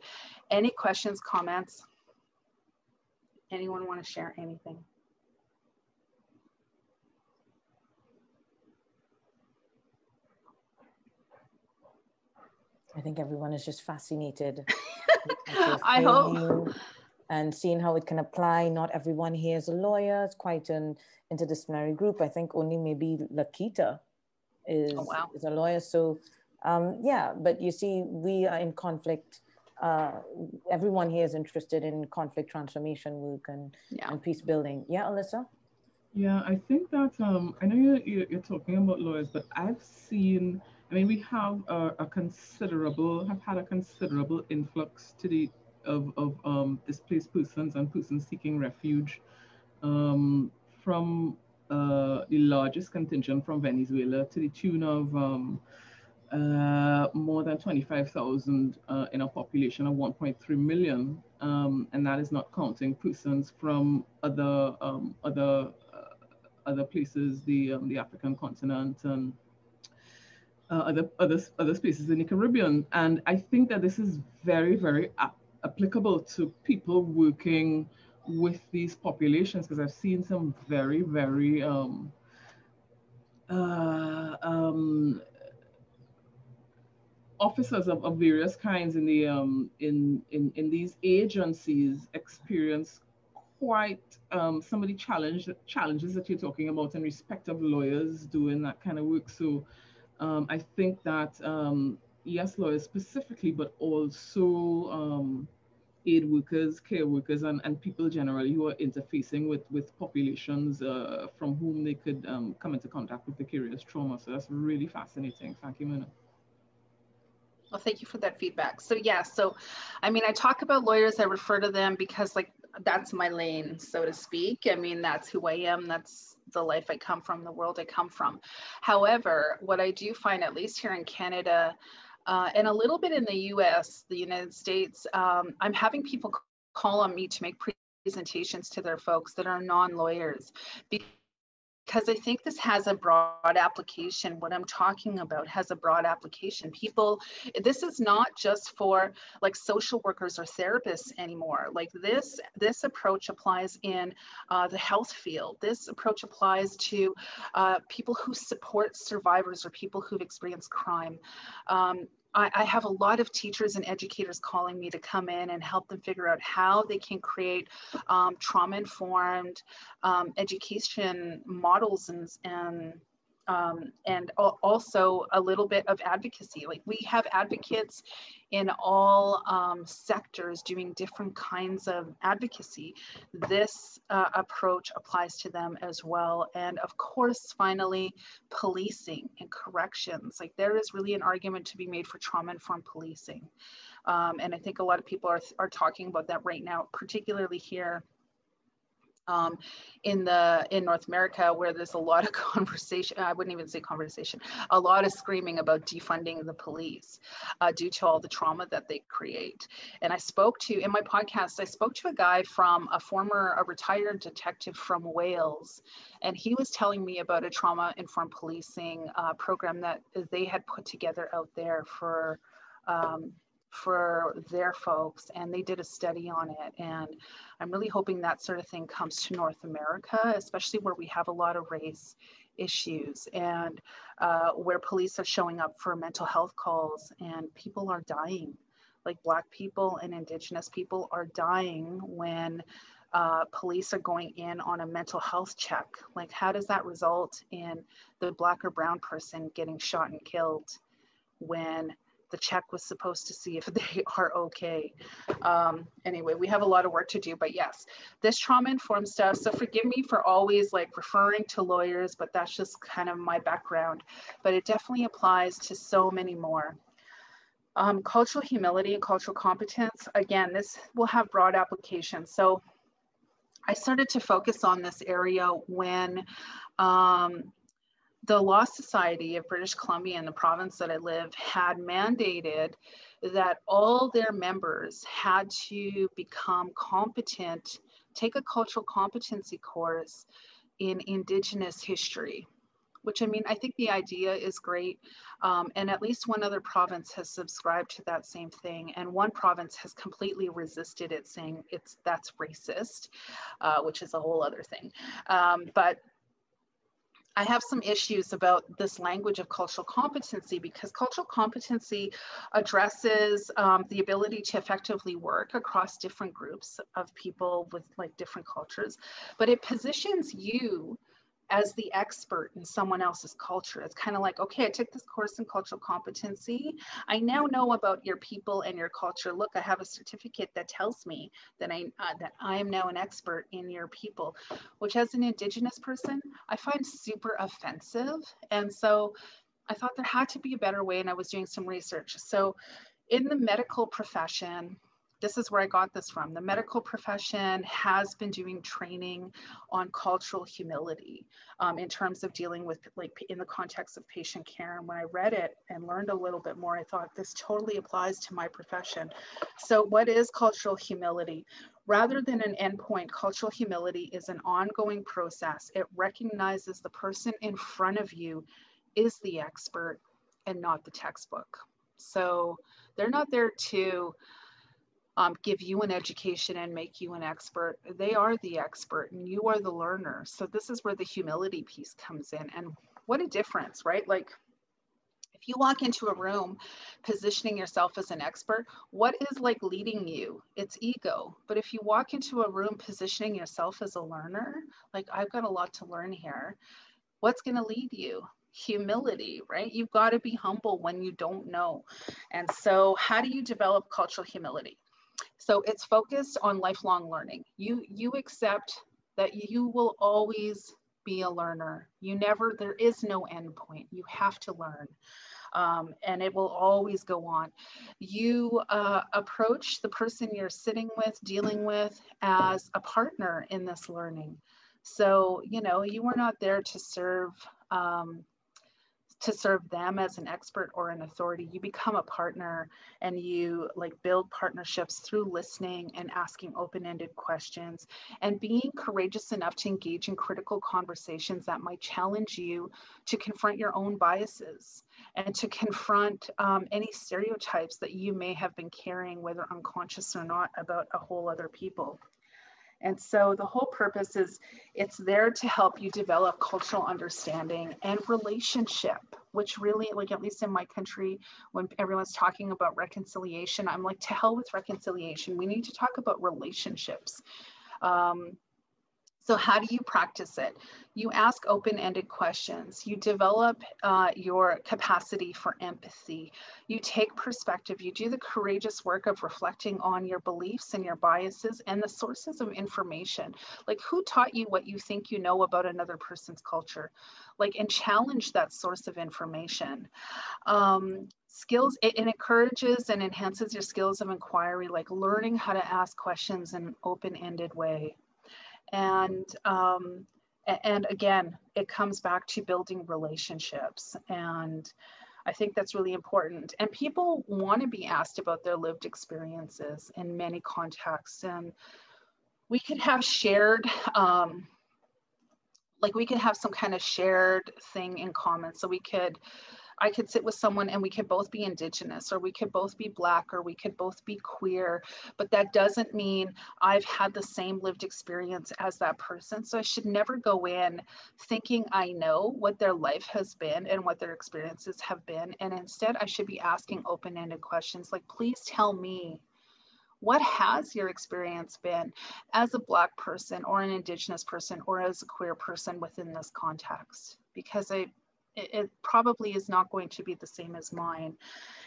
any questions, comments? Anyone want to share anything? I think everyone is just fascinated. I hope. And seeing how it can apply. Not everyone here is a lawyer. It's quite an interdisciplinary group. I think only maybe Lakita is a lawyer. So yeah, but you see, we are in conflict. Everyone here is interested in conflict transformation work and peace building. Yeah, Alyssa? Yeah, I think that, I know you're talking about lawyers, but I've seen, I mean, we have had a considerable influx to of displaced persons and persons seeking refuge from the largest contingent from Venezuela to the tune of more than 25,000 in a population of 1.3 million, and that is not counting persons from other other places, the African continent, and other spaces in the Caribbean. And I think that this is very, very applicable to people working with these populations, because I've seen some very, very officers of various kinds in the in these agencies experience quite some of the challenges that you're talking about in respect of lawyers doing that kind of work. So I think that yes, lawyers specifically, but also aid workers, care workers, and people generally who are interfacing with populations from whom they could come into contact with vicarious trauma. So that's really fascinating. Thank you, Myrna. Well, thank you for that feedback. So yeah, so I mean, I talk about lawyers, I refer to them because like that's my lane, so to speak. I mean, that's who I am. That's the life I come from, the world I come from. However, what I do find, at least here in Canada, and a little bit in the US, the United States, I'm having people call on me to make presentations to their folks that are non-lawyers, because I think this has a broad application. What I'm talking about has a broad application. People, this is not just for like social workers or therapists anymore. Like this approach applies in the health field. This approach applies to people who support survivors or people who've experienced crime. I have a lot of teachers and educators calling me to come in and help them figure out how they can create trauma-informed education models and also a little bit of advocacy. Like we have advocates in all sectors doing different kinds of advocacy. This approach applies to them as well. And of course, finally, policing and corrections. Like there is really an argument to be made for trauma-informed policing. And I think a lot of people are talking about that right now, particularly here in North America, where there's a lot of conversation, I wouldn't even say conversation, a lot of screaming about defunding the police due to all the trauma that they create. And I spoke to, in my podcast, I spoke to a guy from a retired detective from Wales, and he was telling me about a trauma-informed policing program that they had put together out there for their folks, and they did a study on it. And I'm really hoping that sort of thing comes to North America, especially where we have a lot of race issues and where police are showing up for mental health calls and people are dying. Like Black people and Indigenous people are dying when police are going in on a mental health check. Like how does that result in the Black or brown person getting shot and killed when the check was supposed to see if they are okay? Anyway, we have a lot of work to do, but yes, this trauma-informed stuff. So forgive me for always like referring to lawyers, but that's just kind of my background, but it definitely applies to so many more. Cultural humility and cultural competence. Again, this will have broad applications. So I started to focus on this area when the Law Society of British Columbia in the province that I live had mandated that all their members had to become competent, take a cultural competency course in Indigenous history, which I mean, I think the idea is great. And at least one other province has subscribed to that same thing. And one province has completely resisted it, saying that's racist, which is a whole other thing. But I have some issues about this language of cultural competency, because cultural competency addresses the ability to effectively work across different groups of people with like different cultures, but it positions you as the expert in someone else's culture. It's kind of like, okay, I took this course in cultural competency. I now know about your people and your culture. Look, I have a certificate that tells me that I am now an expert in your people, which as an Indigenous person, I find super offensive. And so I thought there had to be a better way, and I was doing some research. So in the medical profession, this is where I got this from. The medical profession has been doing training on cultural humility in terms of dealing with, like, in the context of patient care. And when I read it and learned a little bit more, I thought this totally applies to my profession. So what is cultural humility? Rather than an endpoint, cultural humility is an ongoing process. It recognizes the person in front of you is the expert and not the textbook. So they're not there to give you an education and make you an expert. They are the expert and you are the learner. So this is where the humility piece comes in. And what a difference, right? Like, if you walk into a room positioning yourself as an expert, what is like leading you? It's ego. But if you walk into a room positioning yourself as a learner, like, I've got a lot to learn here, what's going to lead you? Humility, right? You've got to be humble when you don't know. And so how do you develop cultural humility? So it's focused on lifelong learning. You accept that you will always be a learner. There is no end point. You have to learn. And it will always go on. You approach the person you're sitting with, dealing with, as a partner in this learning. So, you know, you are not there to serve them as an expert or an authority. You become a partner, and you like build partnerships through listening and asking open-ended questions and being courageous enough to engage in critical conversations that might challenge you to confront your own biases and to confront any stereotypes that you may have been carrying, whether unconscious or not, about a whole other people. And so the whole purpose is it's there to help you develop cultural understanding and relationship, which really, like, at least in my country, when everyone's talking about reconciliation, I'm like, to hell with reconciliation. We need to talk about relationships. So how do you practice it? You ask open-ended questions. You develop your capacity for empathy. You take perspective. You do the courageous work of reflecting on your beliefs and your biases and the sources of information. Like, who taught you what you think you know about another person's culture? Like, and challenge that source of information. Skills, it encourages and enhances your skills of inquiry, like learning how to ask questions in an open-ended way. And again, it comes back to building relationships. And I think that's really important. And people want to be asked about their lived experiences in many contexts. And we could have shared, we could have some kind of shared thing in common. So I could sit with someone and we could both be Indigenous, or we could both be Black, or we could both be queer, but that doesn't mean I've had the same lived experience as that person. So I should never go in thinking I know what their life has been and what their experiences have been. And instead I should be asking open-ended questions like, please tell me, what has your experience been as a Black person or an Indigenous person or as a queer person within this context? Because it probably is not going to be the same as mine.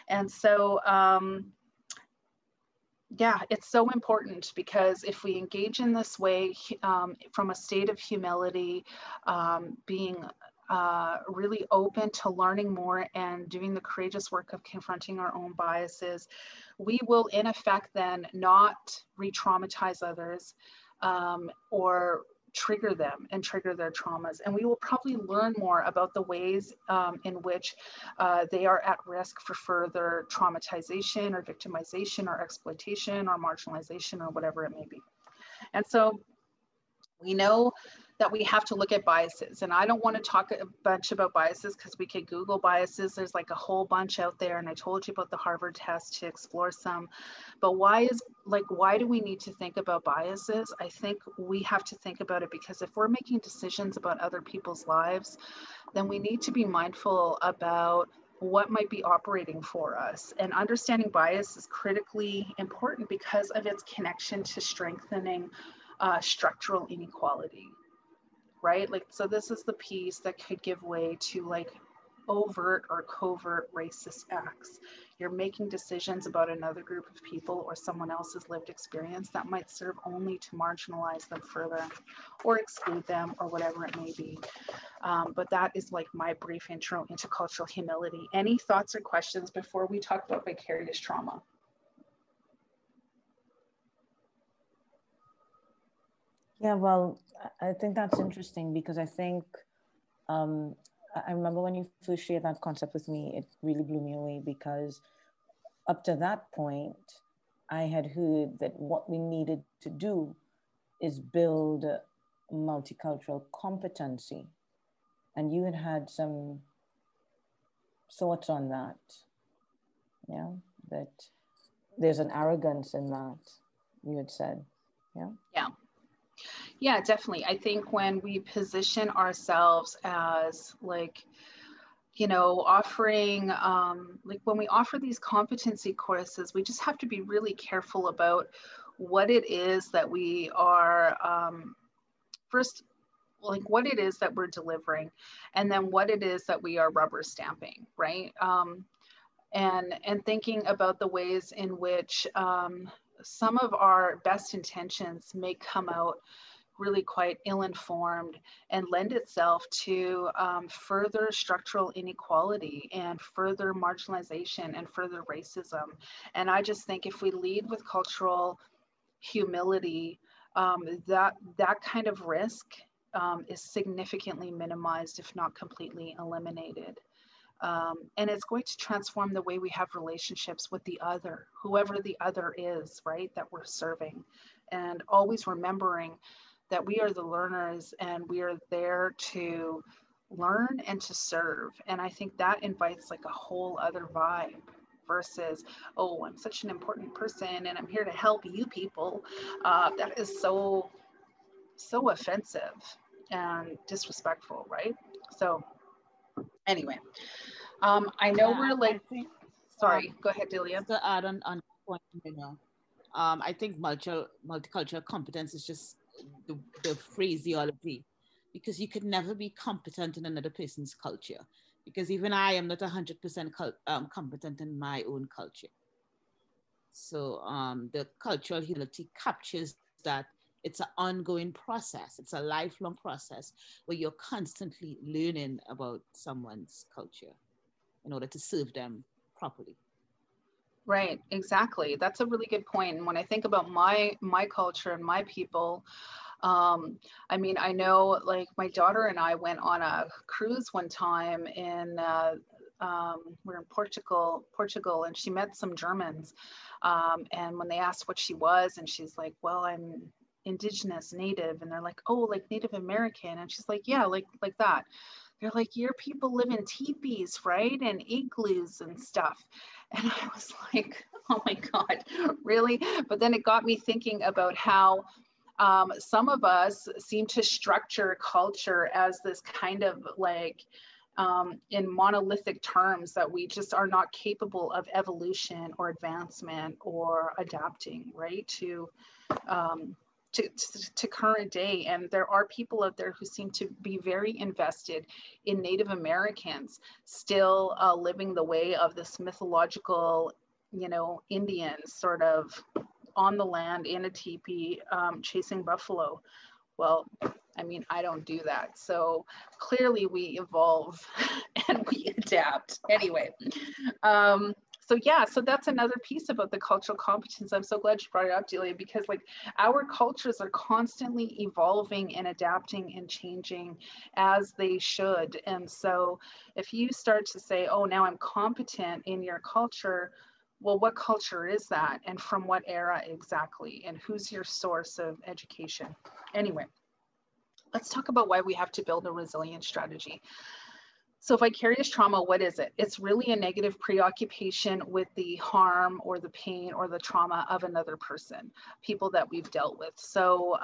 And so, yeah, it's so important, because if we engage in this way from a state of humility, being really open to learning more and doing the courageous work of confronting our own biases, we will in effect then not re-traumatize others or trigger them and trigger their traumas. And we will probably learn more about the ways in which they are at risk for further traumatization or victimization or exploitation or marginalization or whatever it may be. And so we know that we have to look at biases. And I don't want to talk a bunch about biases because we could Google biases. There's like a whole bunch out there. And I told you about the Harvard test to explore some. But why do we need to think about biases? I think we have to think about it because if we're making decisions about other people's lives, then we need to be mindful about what might be operating for us. And understanding bias is critically important because of its connection to strengthening structural inequality, right? Like, so this is the piece that could give way to like overt or covert racist acts. You're making decisions about another group of people or someone else's lived experience that might serve only to marginalize them further or exclude them or whatever it may be. But that is like my brief intro into cultural humility. Any thoughts or questions before we talk about vicarious trauma? Yeah, well, I think that's interesting because I think, I remember when you first shared that concept with me, it really blew me away because up to that point, I had heard that what we needed to do is build multicultural competency. And you had some thoughts on that. Yeah, that there's an arrogance in that, you had said. Yeah. Yeah. Yeah, definitely. I think when we position ourselves as like, you know, offering, like when we offer these competency courses, we just have to be really careful about what it is that we are, first, like what it is that we're delivering, and then what it is that we are rubber stamping, right? And thinking about the ways in which some of our best intentions may come out really quite ill-informed and lend itself to further structural inequality and further marginalization and further racism. And I just think if we lead with cultural humility, that kind of risk is significantly minimized, if not completely eliminated. And it's going to transform the way we have relationships with the other, whoever the other is, right, that we're serving. And always remembering that we are the learners and we are there to learn and to serve. And I think that invites like a whole other vibe versus, oh, I'm such an important person and I'm here to help you people. That is so offensive and disrespectful, right? So anyway, I know we're like, sorry, go ahead, Delia. To add on point, you know, I think multicultural competence is just the phraseology, because you could never be competent in another person's culture, because even I am not 100% competent in my own culture. So the cultural humility captures that it's an ongoing process. It's a lifelong process where you're constantly learning about someone's culture in order to serve them properly. Right, exactly. That's a really good point. And when I think about my culture and my people, I mean, I know like my daughter and I went on a cruise one time in, we're in Portugal, and she met some Germans. And when they asked what she was, and she's like, well, I'm Indigenous, Native. And they're like, oh, like Native American. And she's like, yeah, like that. They're like, your people live in teepees, right? And igloos and stuff. And I was like, oh my God, really? But then it got me thinking about how some of us seem to structure culture as this kind of like, in monolithic terms, that we just are not capable of evolution or advancement or adapting, right, to current day. And there are people out there who seem to be very invested in Native Americans still living the way of this mythological, you know, Indians sort of on the land in a teepee chasing buffalo. Well, I mean, I don't do that. So clearly we evolve and we adapt. Anyway, so yeah, so that's another piece about the cultural competence. I'm so glad you brought it up, Delia, because like our cultures are constantly evolving and adapting and changing as they should. And so if you start to say, oh, now I'm competent in your culture, well, what culture is that? And from what era exactly? And who's your source of education? Anyway, let's talk about why we have to build a resilient strategy. So vicarious trauma, what is it? It's really a negative preoccupation with the harm or the pain or the trauma of another person, people that we've dealt with. So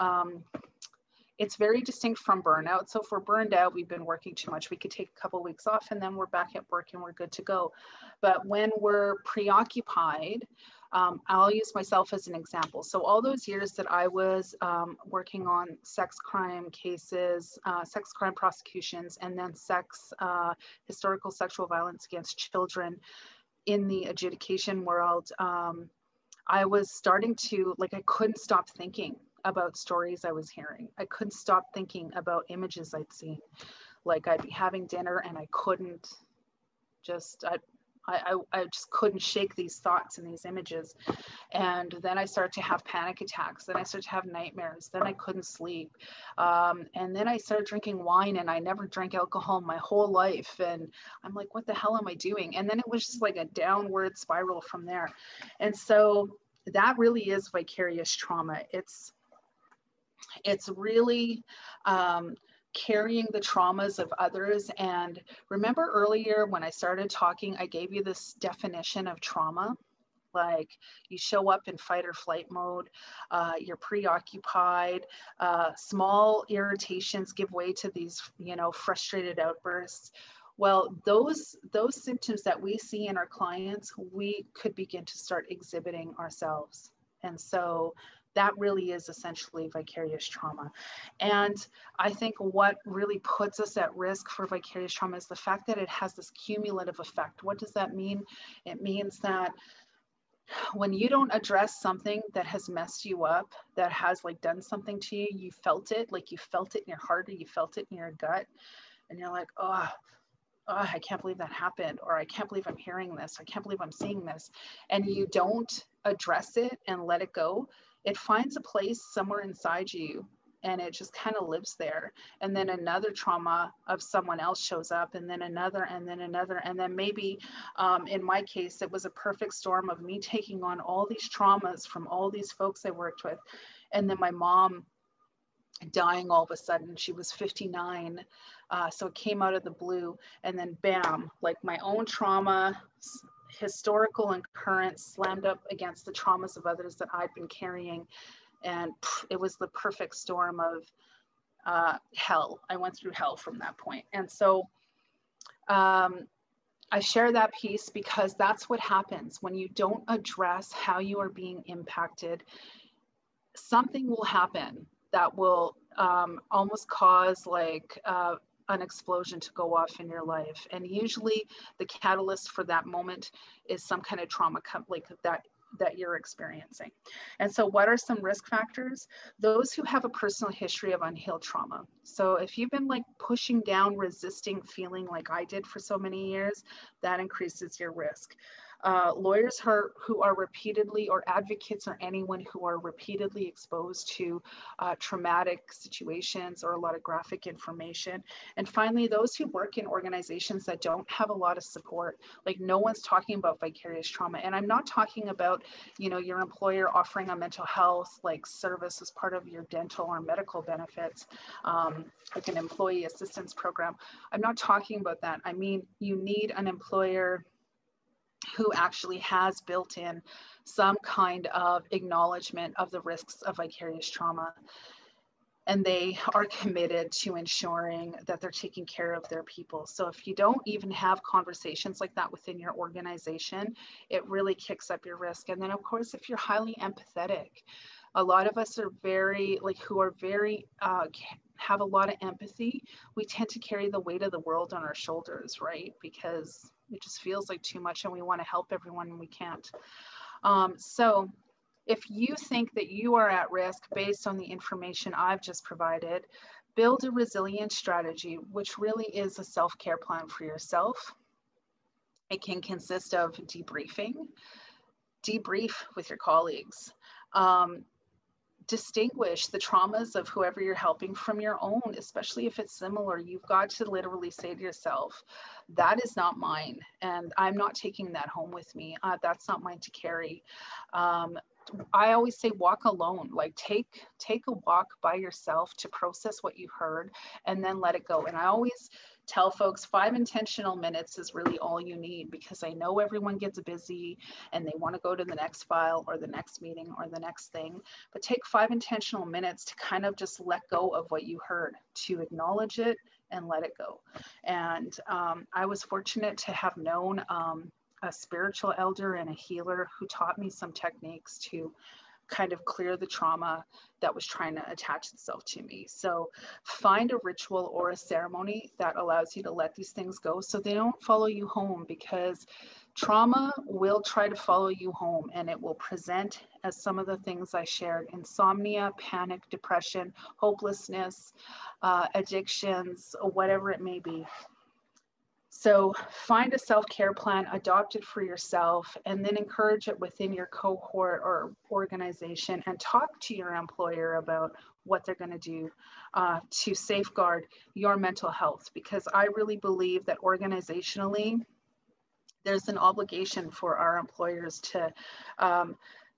it's very distinct from burnout. So if we're burned out, we've been working too much, we could take a couple of weeks off and then we're back at work and we're good to go. But when we're preoccupied, I'll use myself as an example. So all those years that I was working on sex crime cases, sex crime prosecutions, and then historical sexual violence against children in the adjudication world, I was starting to, like, I couldn't stop thinking about stories I was hearing. I couldn't stop thinking about images I'd seen. Like I'd be having dinner and I couldn't just, I just couldn't shake these thoughts and these images. And then I started to have panic attacks. Then I started to have nightmares. Then I couldn't sleep. And then I started drinking wine, and I never drank alcohol my whole life. And I'm like, what the hell am I doing? And then it was just like a downward spiral from there. And so that really is vicarious trauma. It's really carrying the traumas of others. And remember earlier when I started talking, I gave you this definition of trauma. Like you show up in fight or flight mode, you're preoccupied, small irritations give way to these, you know, frustrated outbursts. Well, those symptoms that we see in our clients, we could begin to start exhibiting ourselves. And so that really is essentially vicarious trauma. And I think what really puts us at risk for vicarious trauma is the fact that it has this cumulative effect. What does that mean? It means that when you don't address something that has messed you up, that has like done something to you, you felt it, like you felt it in your heart or you felt it in your gut, and you're like, oh, I can't believe that happened, or I can't believe I'm hearing this, I can't believe I'm seeing this, and you don't address it and let it go, it finds a place somewhere inside you and it just kind of lives there. And then another trauma of someone else shows up, and then another, and then another, and then maybe in my case, it was a perfect storm of me taking on all these traumas from all these folks I worked with, and then my mom dying all of a sudden. She was 59, so it came out of the blue, and then bam, like my own trauma, historical and current, slammed up against the traumas of others that I'd been carrying, and it was the perfect storm of hell. I went through hell from that point. And so I share that piece because that's what happens when you don't address how you are being impacted. Something will happen that will almost cause like an explosion to go off in your life. And usually the catalyst for that moment is some kind of trauma like that you're experiencing. And so what are some risk factors? Those who have a personal history of unhealed trauma. So if you've been like pushing down, resisting feeling like I did for so many years, that increases your risk. Lawyers who are repeatedly, or advocates, or anyone who are repeatedly exposed to traumatic situations or a lot of graphic information. And finally, those who work in organizations that don't have a lot of support. Like no one's talking about vicarious trauma. And I'm not talking about, you know, your employer offering a mental health like service as part of your dental or medical benefits, like an employee assistance program. I'm not talking about that. I mean, you need an employer who actually has built in some kind of acknowledgement of the risks of vicarious trauma. And they are committed to ensuring that they're taking care of their people. So if you don't even have conversations like that within your organization, it really kicks up your risk. And then of course, if you're highly empathetic, a lot of us are very, like who are very, have a lot of empathy, we tend to carry the weight of the world on our shoulders, right? Because it just feels like too much and we want to help everyone and we can't. So if you think that you are at risk based on the information I've just provided, build a resilient strategy, which really is a self-care plan for yourself. It can consist of debrief with your colleagues. Distinguish the traumas of whoever you're helping from your own, especially if it's similar. You've got to literally say to yourself, that is not mine, and I'm not taking that home with me. That's not mine to carry. I always say walk alone, like take a walk by yourself to process what you heard and then let it go. And I always tell folks 5 intentional minutes is really all you need, because I know everyone gets busy and they want to go to the next file or the next meeting or the next thing, but take 5 intentional minutes to kind of just let go of what you heard, to acknowledge it and let it go. And I was fortunate to have known a spiritual elder and a healer who taught me some techniques to kind of clear the trauma that was trying to attach itself to me. So find a ritual or a ceremony that allows you to let these things go so they don't follow you home, because trauma will try to follow you home and it will present as some of the things I shared: insomnia, panic, depression, hopelessness, addictions, or whatever it may be. So find a self-care plan, adopt it for yourself, and then encourage it within your cohort or organization, and talk to your employer about what they're going to do to safeguard your mental health. Because I really believe that organizationally, there's an obligation for our employers to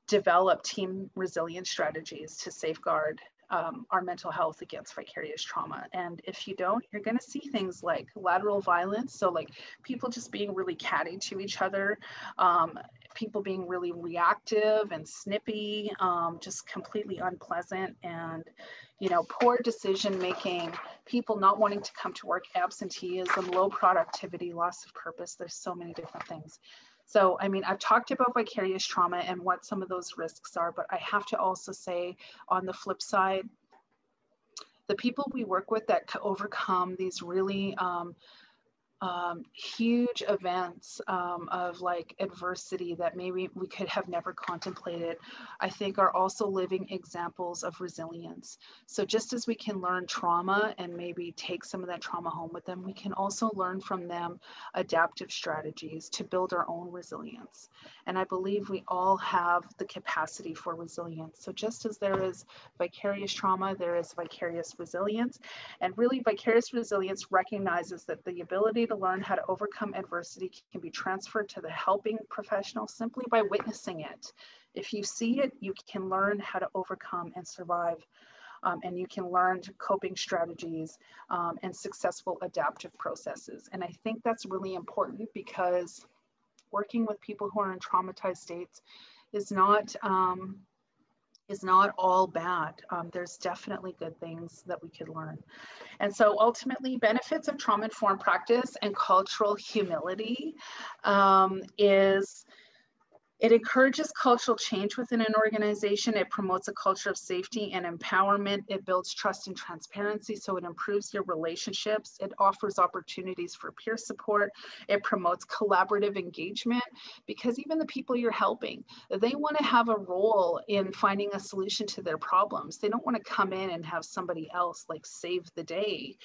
develop team resilience strategies to safeguard our mental health against vicarious trauma. And if you don't, you're going to see things like lateral violence. So like people just being really catty to each other, people being really reactive and snippy, just completely unpleasant, and, you know, poor decision making, people not wanting to come to work, absenteeism, low productivity, loss of purpose. There's so many different things. So, I mean, I've talked about vicarious trauma and what some of those risks are, but I have to also say, on the flip side, the people we work with that overcome these really huge events of like adversity that maybe we could have never contemplated, I think are also living examples of resilience. So just as we can learn trauma and maybe take some of that trauma home with them, we can also learn from them adaptive strategies to build our own resilience. And I believe we all have the capacity for resilience. So just as there is vicarious trauma, there is vicarious resilience. And really, vicarious resilience recognizes that the ability to learn how to overcome adversity can be transferred to the helping professional simply by witnessing it. If you see it, you can learn how to overcome and survive. And you can learn coping strategies and successful adaptive processes. And I think that's really important, because working with people who are in traumatized states is not all bad. There's definitely good things that we could learn. And so ultimately, benefits of trauma-informed practice and cultural humility is it encourages cultural change within an organization. It promotes a culture of safety and empowerment. It builds trust and transparency, so it improves your relationships. It offers opportunities for peer support. It promotes collaborative engagement, because even the people you're helping, they want to have a role in finding a solution to their problems. They don't want to come in and have somebody else like save the day.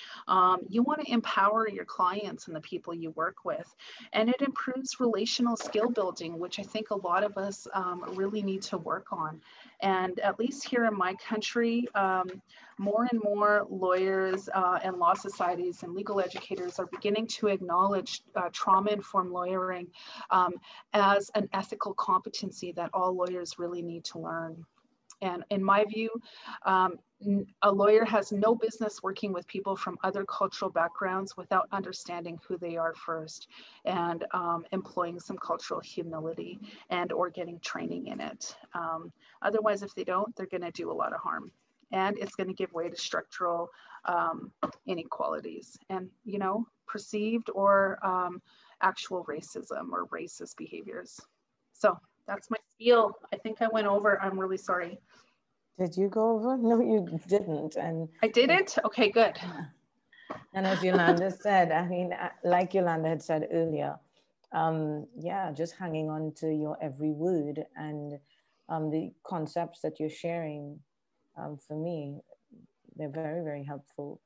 You want to empower your clients and the people you work with. And it improves relational skill building, which I think a lot of us really need to work on. And at least here in my country, more and more lawyers and law societies and legal educators are beginning to acknowledge trauma-informed lawyering as an ethical competency that all lawyers really need to learn. And in my view, a lawyer has no business working with people from other cultural backgrounds without understanding who they are first, and employing some cultural humility and or getting training in it. Otherwise, if they don't, they're going to do a lot of harm, and it's going to give way to structural inequalities and, you know, perceived or actual racism or racist behaviors. So that's my spiel. I think I went over. I'm really sorry. Did you go over? No, you didn't. And I didn't? Okay, good. And as Yolanda said, I mean, like Yolanda had said earlier, yeah, just hanging on to your every word and the concepts that you're sharing, for me, they're very, very helpful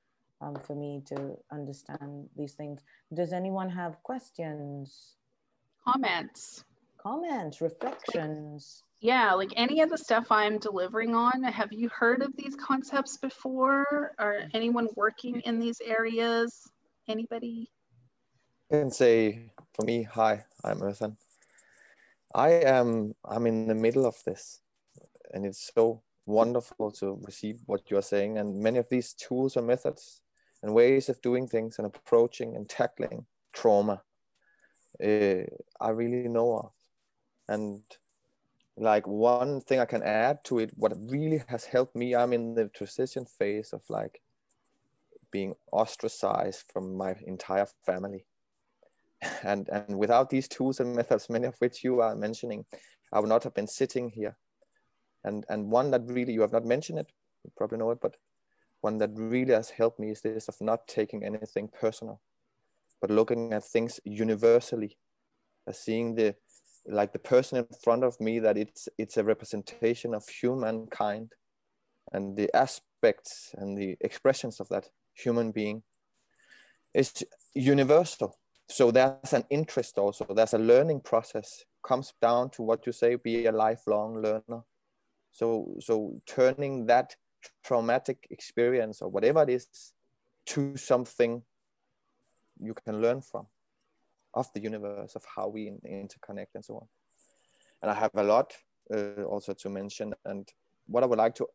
for me to understand these things. Does anyone have questions? Comments, reflections? Yeah, like any of the stuff I'm delivering on, have you heard of these concepts before? Or anyone working in these areas? Anybody? I can say for me, hi, I'm Earthan. I'm in the middle of this, and it's so wonderful to receive what you're saying, and many of these tools and methods and ways of doing things and approaching and tackling trauma, I really know of. And like one thing I can add to it, what really has helped me, I'm in the transition phase of like being ostracized from my entire family. And without these tools and methods, many of which you are mentioning, I would not have been sitting here. And one that really, you have not mentioned it, you probably know it, but one that really has helped me is this of not taking anything personal, but looking at things universally, as seeing the person in front of me, that it's a representation of humankind and the aspects and the expressions of that human being is universal. So there's an interest also, there's a learning process, comes down to what you say, be a lifelong learner. So turning that traumatic experience or whatever it is to something you can learn from, of the universe, of how we interconnect and so on. And I have a lot also to mention. And what I would like to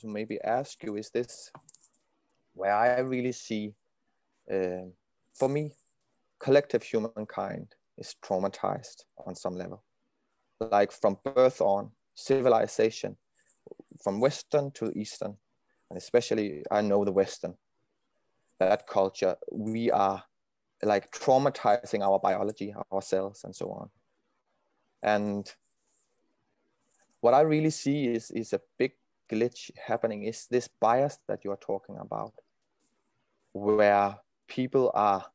maybe ask you is this, where I really see, for me, collective humankind is traumatized on some level. Like from birth on, civilization, from Western to Eastern, and especially I know the Western, that culture, we are like traumatizing our biology, ourselves, and so on. And what I really see is a big glitch happening, is this bias that you are talking about, where people are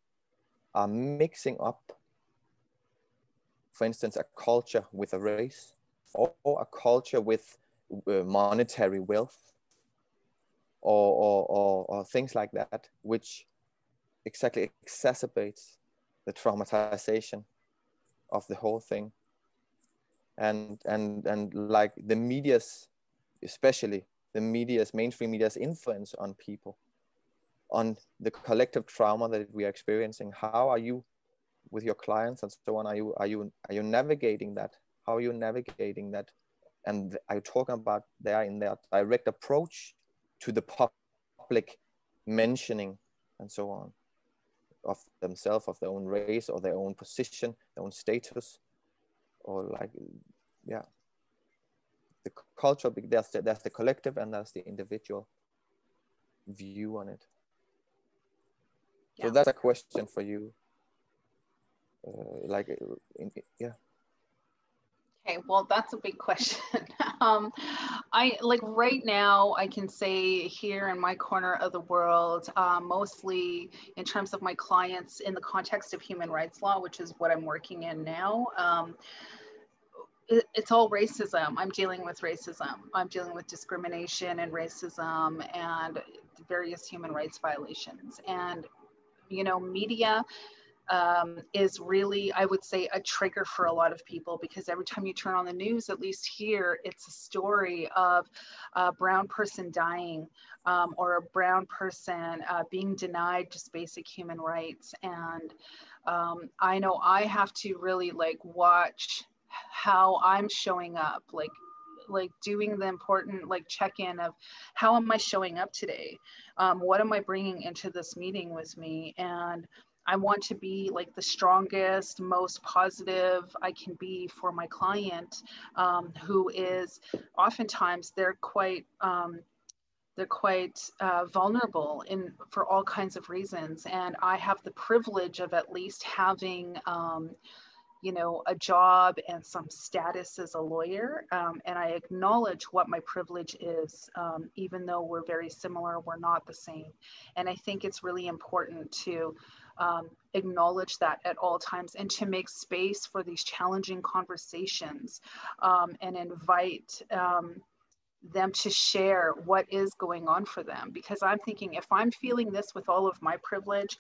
mixing up, for instance, a culture with a race, or a culture with monetary wealth, or things like that, which exactly exacerbates the traumatization of the whole thing. And like the media's, especially the mainstream media's influence on people, on the collective trauma that we are experiencing. How are you with your clients and so on? Are you navigating that? How are you navigating that? And are you talking about there in their direct approach to the public mentioning and so on of themselves, of their own race, or their own position, their own status, or like, yeah, the culture, there's the collective and there's the individual view on it. Yeah. So that's a question for you. Yeah. Okay, well, that's a big question. I like right now, I can say here in my corner of the world, mostly in terms of my clients in the context of human rights law, which is what I'm working in now. It's all racism. I'm dealing with racism. I'm dealing with discrimination and racism and various human rights violations. And, you know, media is really, I would say, a trigger for a lot of people, because every time you turn on the news, at least here, it's a story of a brown person dying, or a brown person being denied just basic human rights. And I know I have to really like watch how I'm showing up, like doing the important like check-in of how am I showing up today? What am I bringing into this meeting with me? And I want to be like the strongest, most positive I can be for my client, who is oftentimes they're quite vulnerable for all kinds of reasons. And I have the privilege of at least having you know, a job and some status as a lawyer. And I acknowledge what my privilege is, even though we're very similar, we're not the same. And I think it's really important to acknowledge that at all times, and to make space for these challenging conversations, and invite them to share what is going on for them. Because I'm thinking, if I'm feeling this with all of my privilege,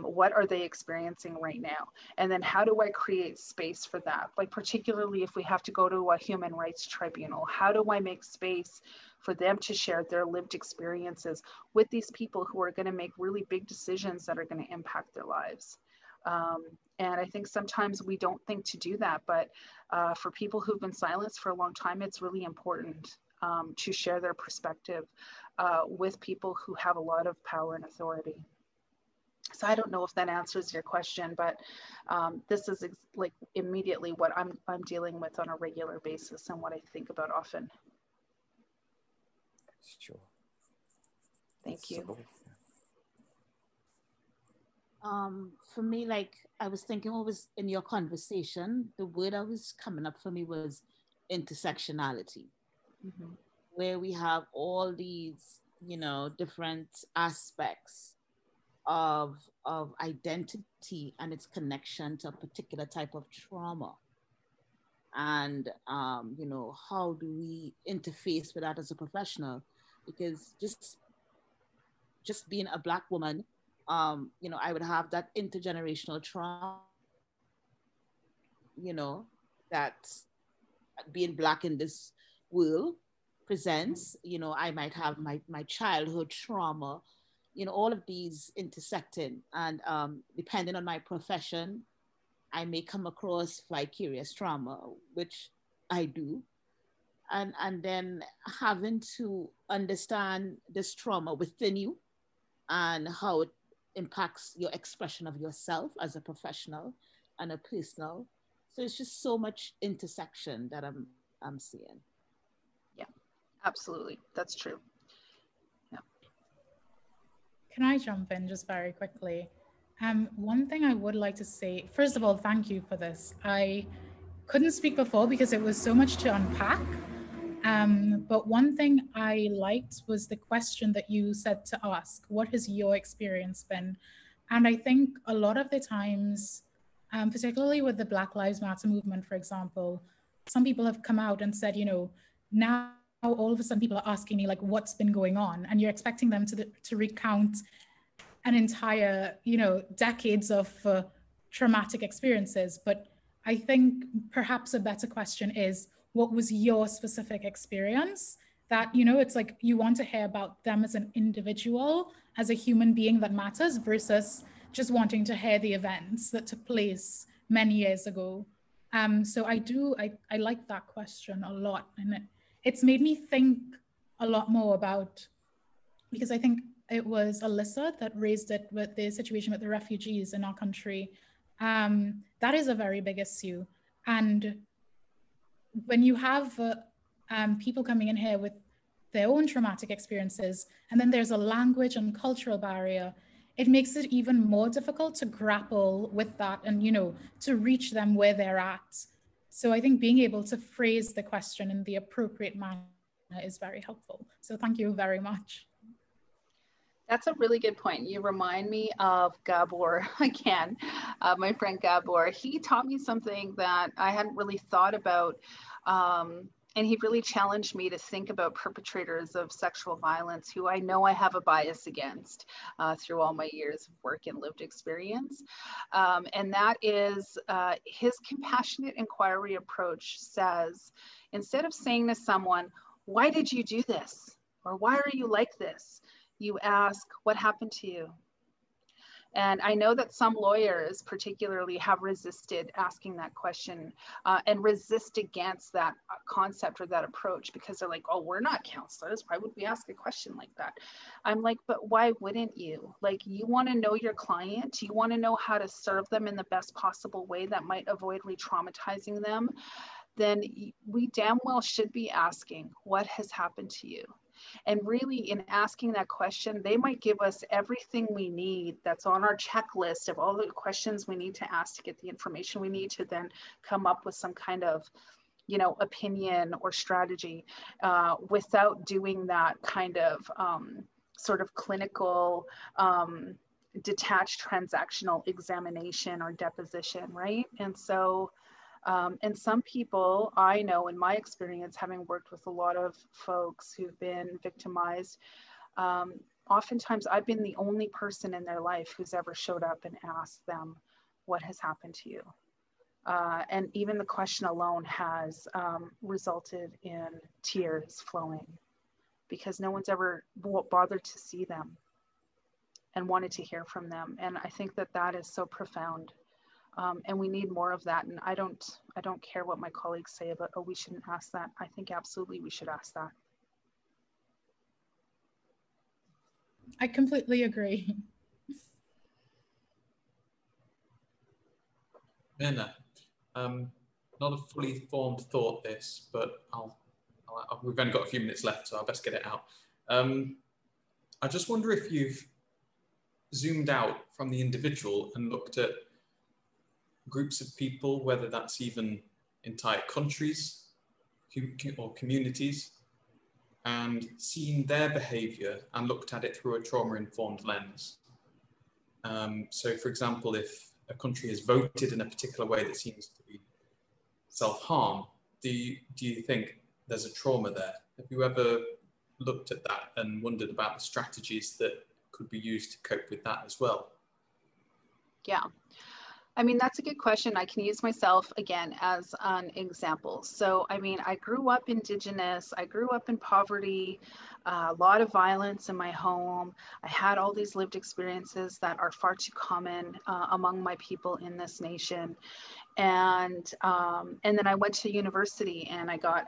what are they experiencing right now? And then how do I create space for that? Like particularly if we have to go to a human rights tribunal, how do I make space for them to share their lived experiences with these people who are going to make really big decisions that are going to impact their lives? And I think sometimes we don't think to do that, but for people who've been silenced for a long time, it's really important to share their perspective with people who have a lot of power and authority. So I don't know if that answers your question, but this is like immediately what I'm dealing with on a regular basis and what I think about often. Sure. Thank you. For me, like I was thinking what was in your conversation, the word that was coming up for me was intersectionality. Mm-hmm. Where we have all these, you know, different aspects of identity and its connection to a particular type of trauma. And, you know, how do we interface with that as a professional? Because just being a Black woman, you know, I would have that intergenerational trauma, you know, that being Black in this world presents. You know, I might have my childhood trauma, you know, all of these intersecting, and depending on my profession, I may come across vicarious trauma, which I do. And then having to understand this trauma within you and how it impacts your expression of yourself as a professional and a personal. So it's just so much intersection that I'm seeing. Yeah, absolutely. That's true. Yeah. Can I jump in just very quickly? One thing I would like to say, first of all, thank you for this. I couldn't speak before because it was so much to unpack. But one thing I liked was the question that you said to ask, what has your experience been? And I think a lot of the times, particularly with the Black Lives Matter movement, for example, some people have come out and said, you know, now all of a sudden people are asking me like, what's been going on? And you're expecting them to recount an entire, you know, decades of traumatic experiences. But I think perhaps a better question is, what was your specific experience? That, you know, it's like you want to hear about them as an individual, as a human being that matters, versus just wanting to hear the events that took place many years ago. So I like that question a lot. And it's made me think a lot more about, because I think it was Alyssa that raised it with the situation with the refugees in our country. That is a very big issue. And when you have people coming in here with their own traumatic experiences, and then there's a language and cultural barrier, it makes it even more difficult to grapple with that and, you know, to reach them where they're at. So I think being able to phrase the question in the appropriate manner is very helpful. So thank you very much. That's a really good point. You remind me of Gabor again, my friend Gabor. He taught me something that I hadn't really thought about. And he really challenged me to think about perpetrators of sexual violence who I know I have a bias against through all my years of work and lived experience. And that is his compassionate inquiry approach says, instead of saying to someone, why did you do this? Or why are you like this? You ask, what happened to you? And I know that some lawyers particularly have resisted asking that question and resist against that concept or that approach because they're like, oh, we're not counselors. Why would we ask a question like that? I'm like, but why wouldn't you? Like, you want to know your client. You want to know how to serve them in the best possible way that might avoid re-traumatizing them. Then we damn well should be asking, what has happened to you? And really, in asking that question, they might give us everything we need that's on our checklist of all the questions we need to ask to get the information we need to then come up with some kind of, you know, opinion or strategy without doing that kind of sort of clinical, detached transactional examination or deposition, right? And so, and some people I know in my experience, having worked with a lot of folks who've been victimized, oftentimes I've been the only person in their life who's ever showed up and asked them, what has happened to you? And even the question alone has resulted in tears flowing because no one's ever bothered to see them and wanted to hear from them. And I think that that is so profound. And we need more of that. And I don't care what my colleagues say about, oh, we shouldn't ask that. I think absolutely we should ask that. I completely agree. Myrna, not a fully formed thought this, but we've only got a few minutes left, so I'll best get it out. I just wonder if you've zoomed out from the individual and looked at groups of people, whether that's even entire countries or communities, and seen their behavior and looked at it through a trauma-informed lens. So for example, if a country has voted in a particular way that seems to be self-harm, do you think there's a trauma there? Have you ever looked at that and wondered about the strategies that could be used to cope with that as well? Yeah. I mean, that's a good question. I can use myself again as an example. So, I mean, I grew up Indigenous, I grew up in poverty, a lot of violence in my home. I had all these lived experiences that are far too common among my people in this nation. And then I went to university and I got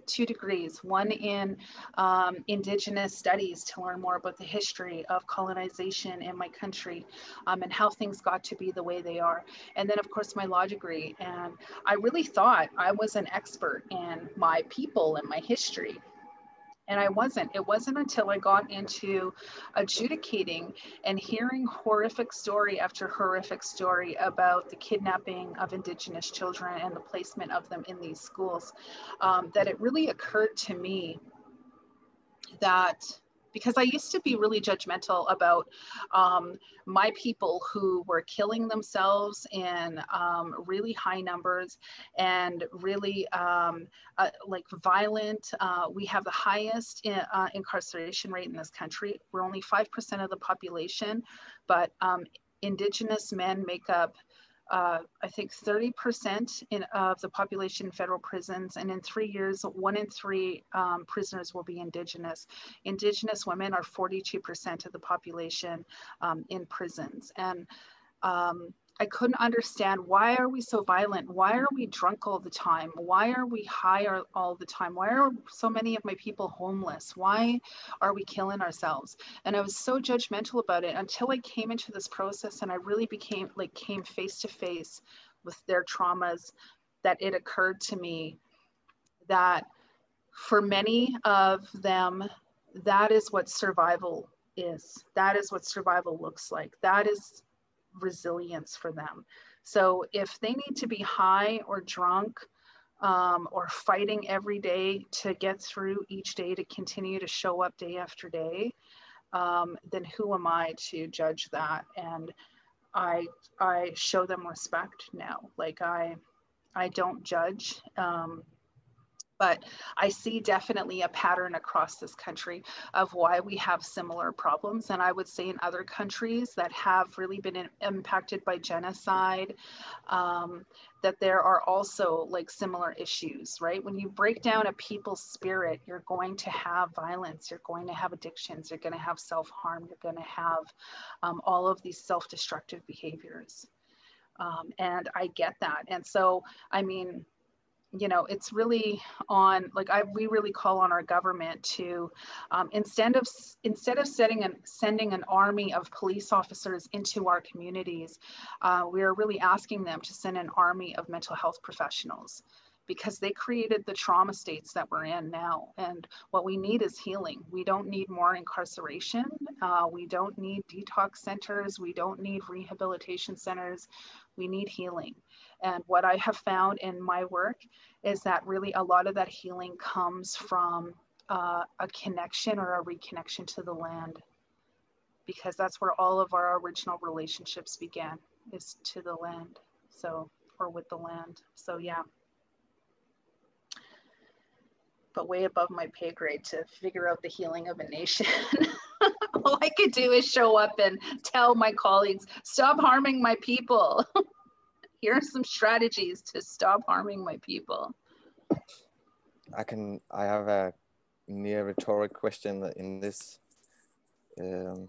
2 degrees, one in Indigenous studies to learn more about the history of colonization in my country and how things got to be the way they are. And then of course my law degree. And I really thought I was an expert in my people and my history. And I wasn't. It wasn't until I got into adjudicating and hearing horrific story after horrific story about the kidnapping of Indigenous children and the placement of them in these schools that it really occurred to me that, because I used to be really judgmental about my people who were killing themselves in really high numbers and really like violent. We have the highest incarceration rate in this country. We're only 5% of the population, but Indigenous men make up I think 30% of the population in federal prisons, and in 3 years, 1 in 3 prisoners will be Indigenous. Indigenous women are 42% of the population in prisons. And I couldn't understand, why are we so violent? Why are we drunk all the time? Why are we high all the time? Why are so many of my people homeless? Why are we killing ourselves? And I was so judgmental about it until I came into this process and I really came face to face with their traumas, that it occurred to me that for many of them, that is what survival is. That is what survival looks like. That is resilience for them. So if they need to be high or drunk or fighting every day to get through each day, to continue to show up day after day, then who am I to judge that? And I show them respect now. Like I don't judge. But I see definitely a pattern across this country of why we have similar problems. And I would say in other countries that have really been impacted by genocide, that there are also like similar issues, right? When you break down a people's spirit, you're going to have violence, you're going to have addictions, you're going to have self-harm, you're going to have all of these self-destructive behaviors. And I get that. And so, I mean, you know, it's really on, like, we really call on our government to, instead of sending an army of police officers into our communities, we are really asking them to send an army of mental health professionals, because they created the trauma states that we're in now. And what we need is healing. We don't need more incarceration. We don't need detox centers. We don't need rehabilitation centers. We need healing. And what I have found in my work is that really a lot of that healing comes from a connection or a reconnection to the land, because that's where all of our original relationships began, is to the land. So, or with the land. So yeah. But way above my pay grade to figure out the healing of a nation. All I could do is show up and tell my colleagues, stop harming my people. Here are some strategies to stop harming my people. I have a near rhetoric question in this. Do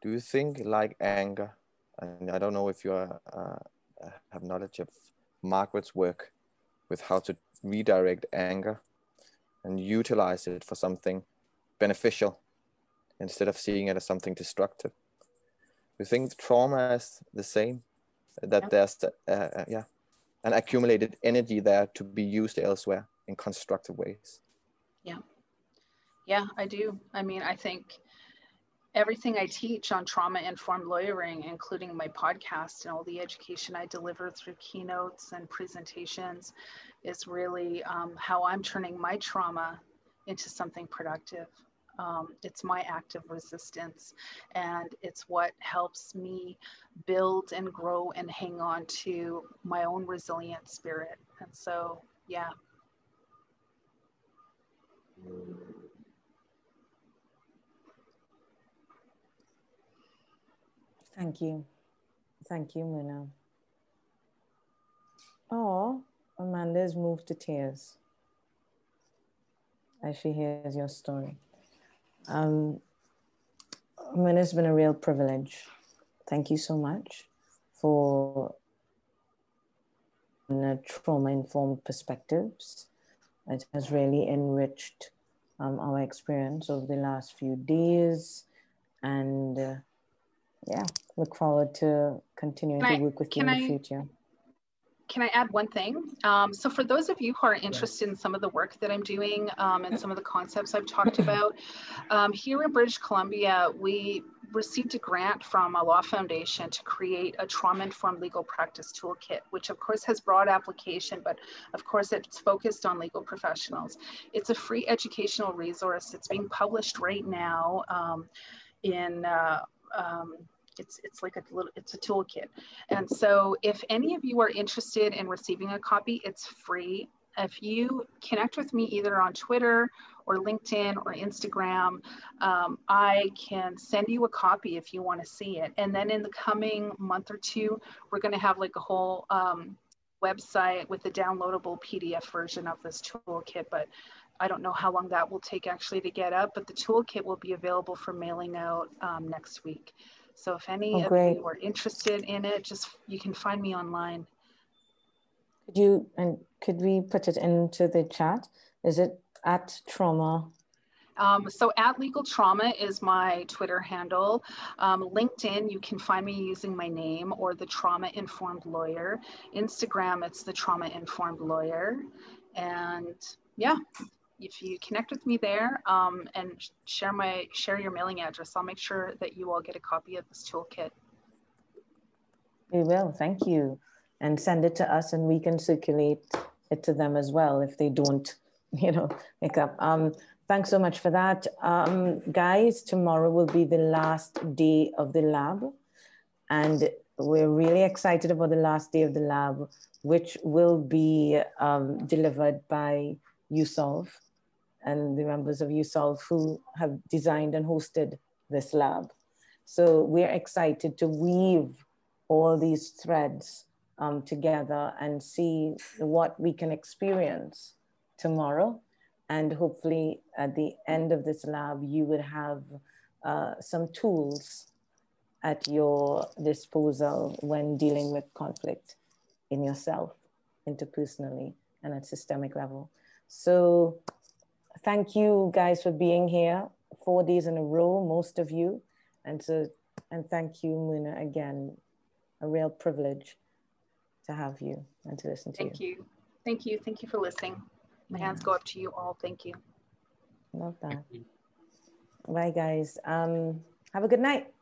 you think, like anger, and I don't know if you have knowledge of Margaret's work with how to redirect anger and utilize it for something beneficial instead of seeing it as something destructive? Do you think trauma is the same? That there's an accumulated energy there to be used elsewhere in constructive ways? Yeah, I do. I mean, I think everything I teach on trauma-informed lawyering, including my podcast and all the education I deliver through keynotes and presentations, is really how I'm turning my trauma into something productive. It's my act of resistance, and it's what helps me build and grow and hang on to my own resilient spirit. And so, yeah. Thank you. Thank you, Myrna. Oh, Amanda is moved to tears as she hears your story. Myrna, it's been a real privilege. Thank you so much for trauma-informed perspectives. It has really enriched our experience over the last few days, and yeah, look forward to continuing to work with you in the future. Can I add one thing? So for those of you who are interested in some of the work that I'm doing and some of the concepts I've talked about, here in British Columbia, we received a grant from a law foundation to create a trauma-informed legal practice toolkit, which of course has broad application, but of course it's focused on legal professionals. It's a free educational resource. It's being published right now it's like it's a toolkit. And so if any of you are interested in receiving a copy, it's free. If you connect with me either on Twitter or LinkedIn or Instagram, I can send you a copy if you want to see it. And then in the coming month or two, we're going to have like a whole website with a downloadable PDF version of this toolkit, but I don't know how long that will take actually to get up, but the toolkit will be available for mailing out next week. So if any of you are interested in it, you can find me online. Could we put it into the chat? Is it at trauma? So at Legal Trauma is my Twitter handle. LinkedIn, you can find me using my name or the Trauma Informed Lawyer. Instagram, it's the Trauma Informed Lawyer. And yeah, if you connect with me there and share your mailing address, I'll make sure that you all get a copy of this toolkit. We will, thank you. And send it to us and we can circulate it to them as well if they don't, pick up. Thanks so much for that. Guys, tomorrow will be the last day of the lab. And we're really excited about the last day of the lab, which will be delivered by USolve and the members of USolve who have designed and hosted this lab. So we're excited to weave all these threads together and see what we can experience tomorrow. And hopefully at the end of this lab, you would have some tools at your disposal when dealing with conflict in yourself, interpersonally, and at systemic level. So thank you guys for being here 4 days in a row, most of you. And thank you, Myrna, again, a real privilege to have you and to listen to you. Thank you. Thank you. Thank you for listening. My hands go up to you all. Thank you. Love that. Bye, guys. Have a good night.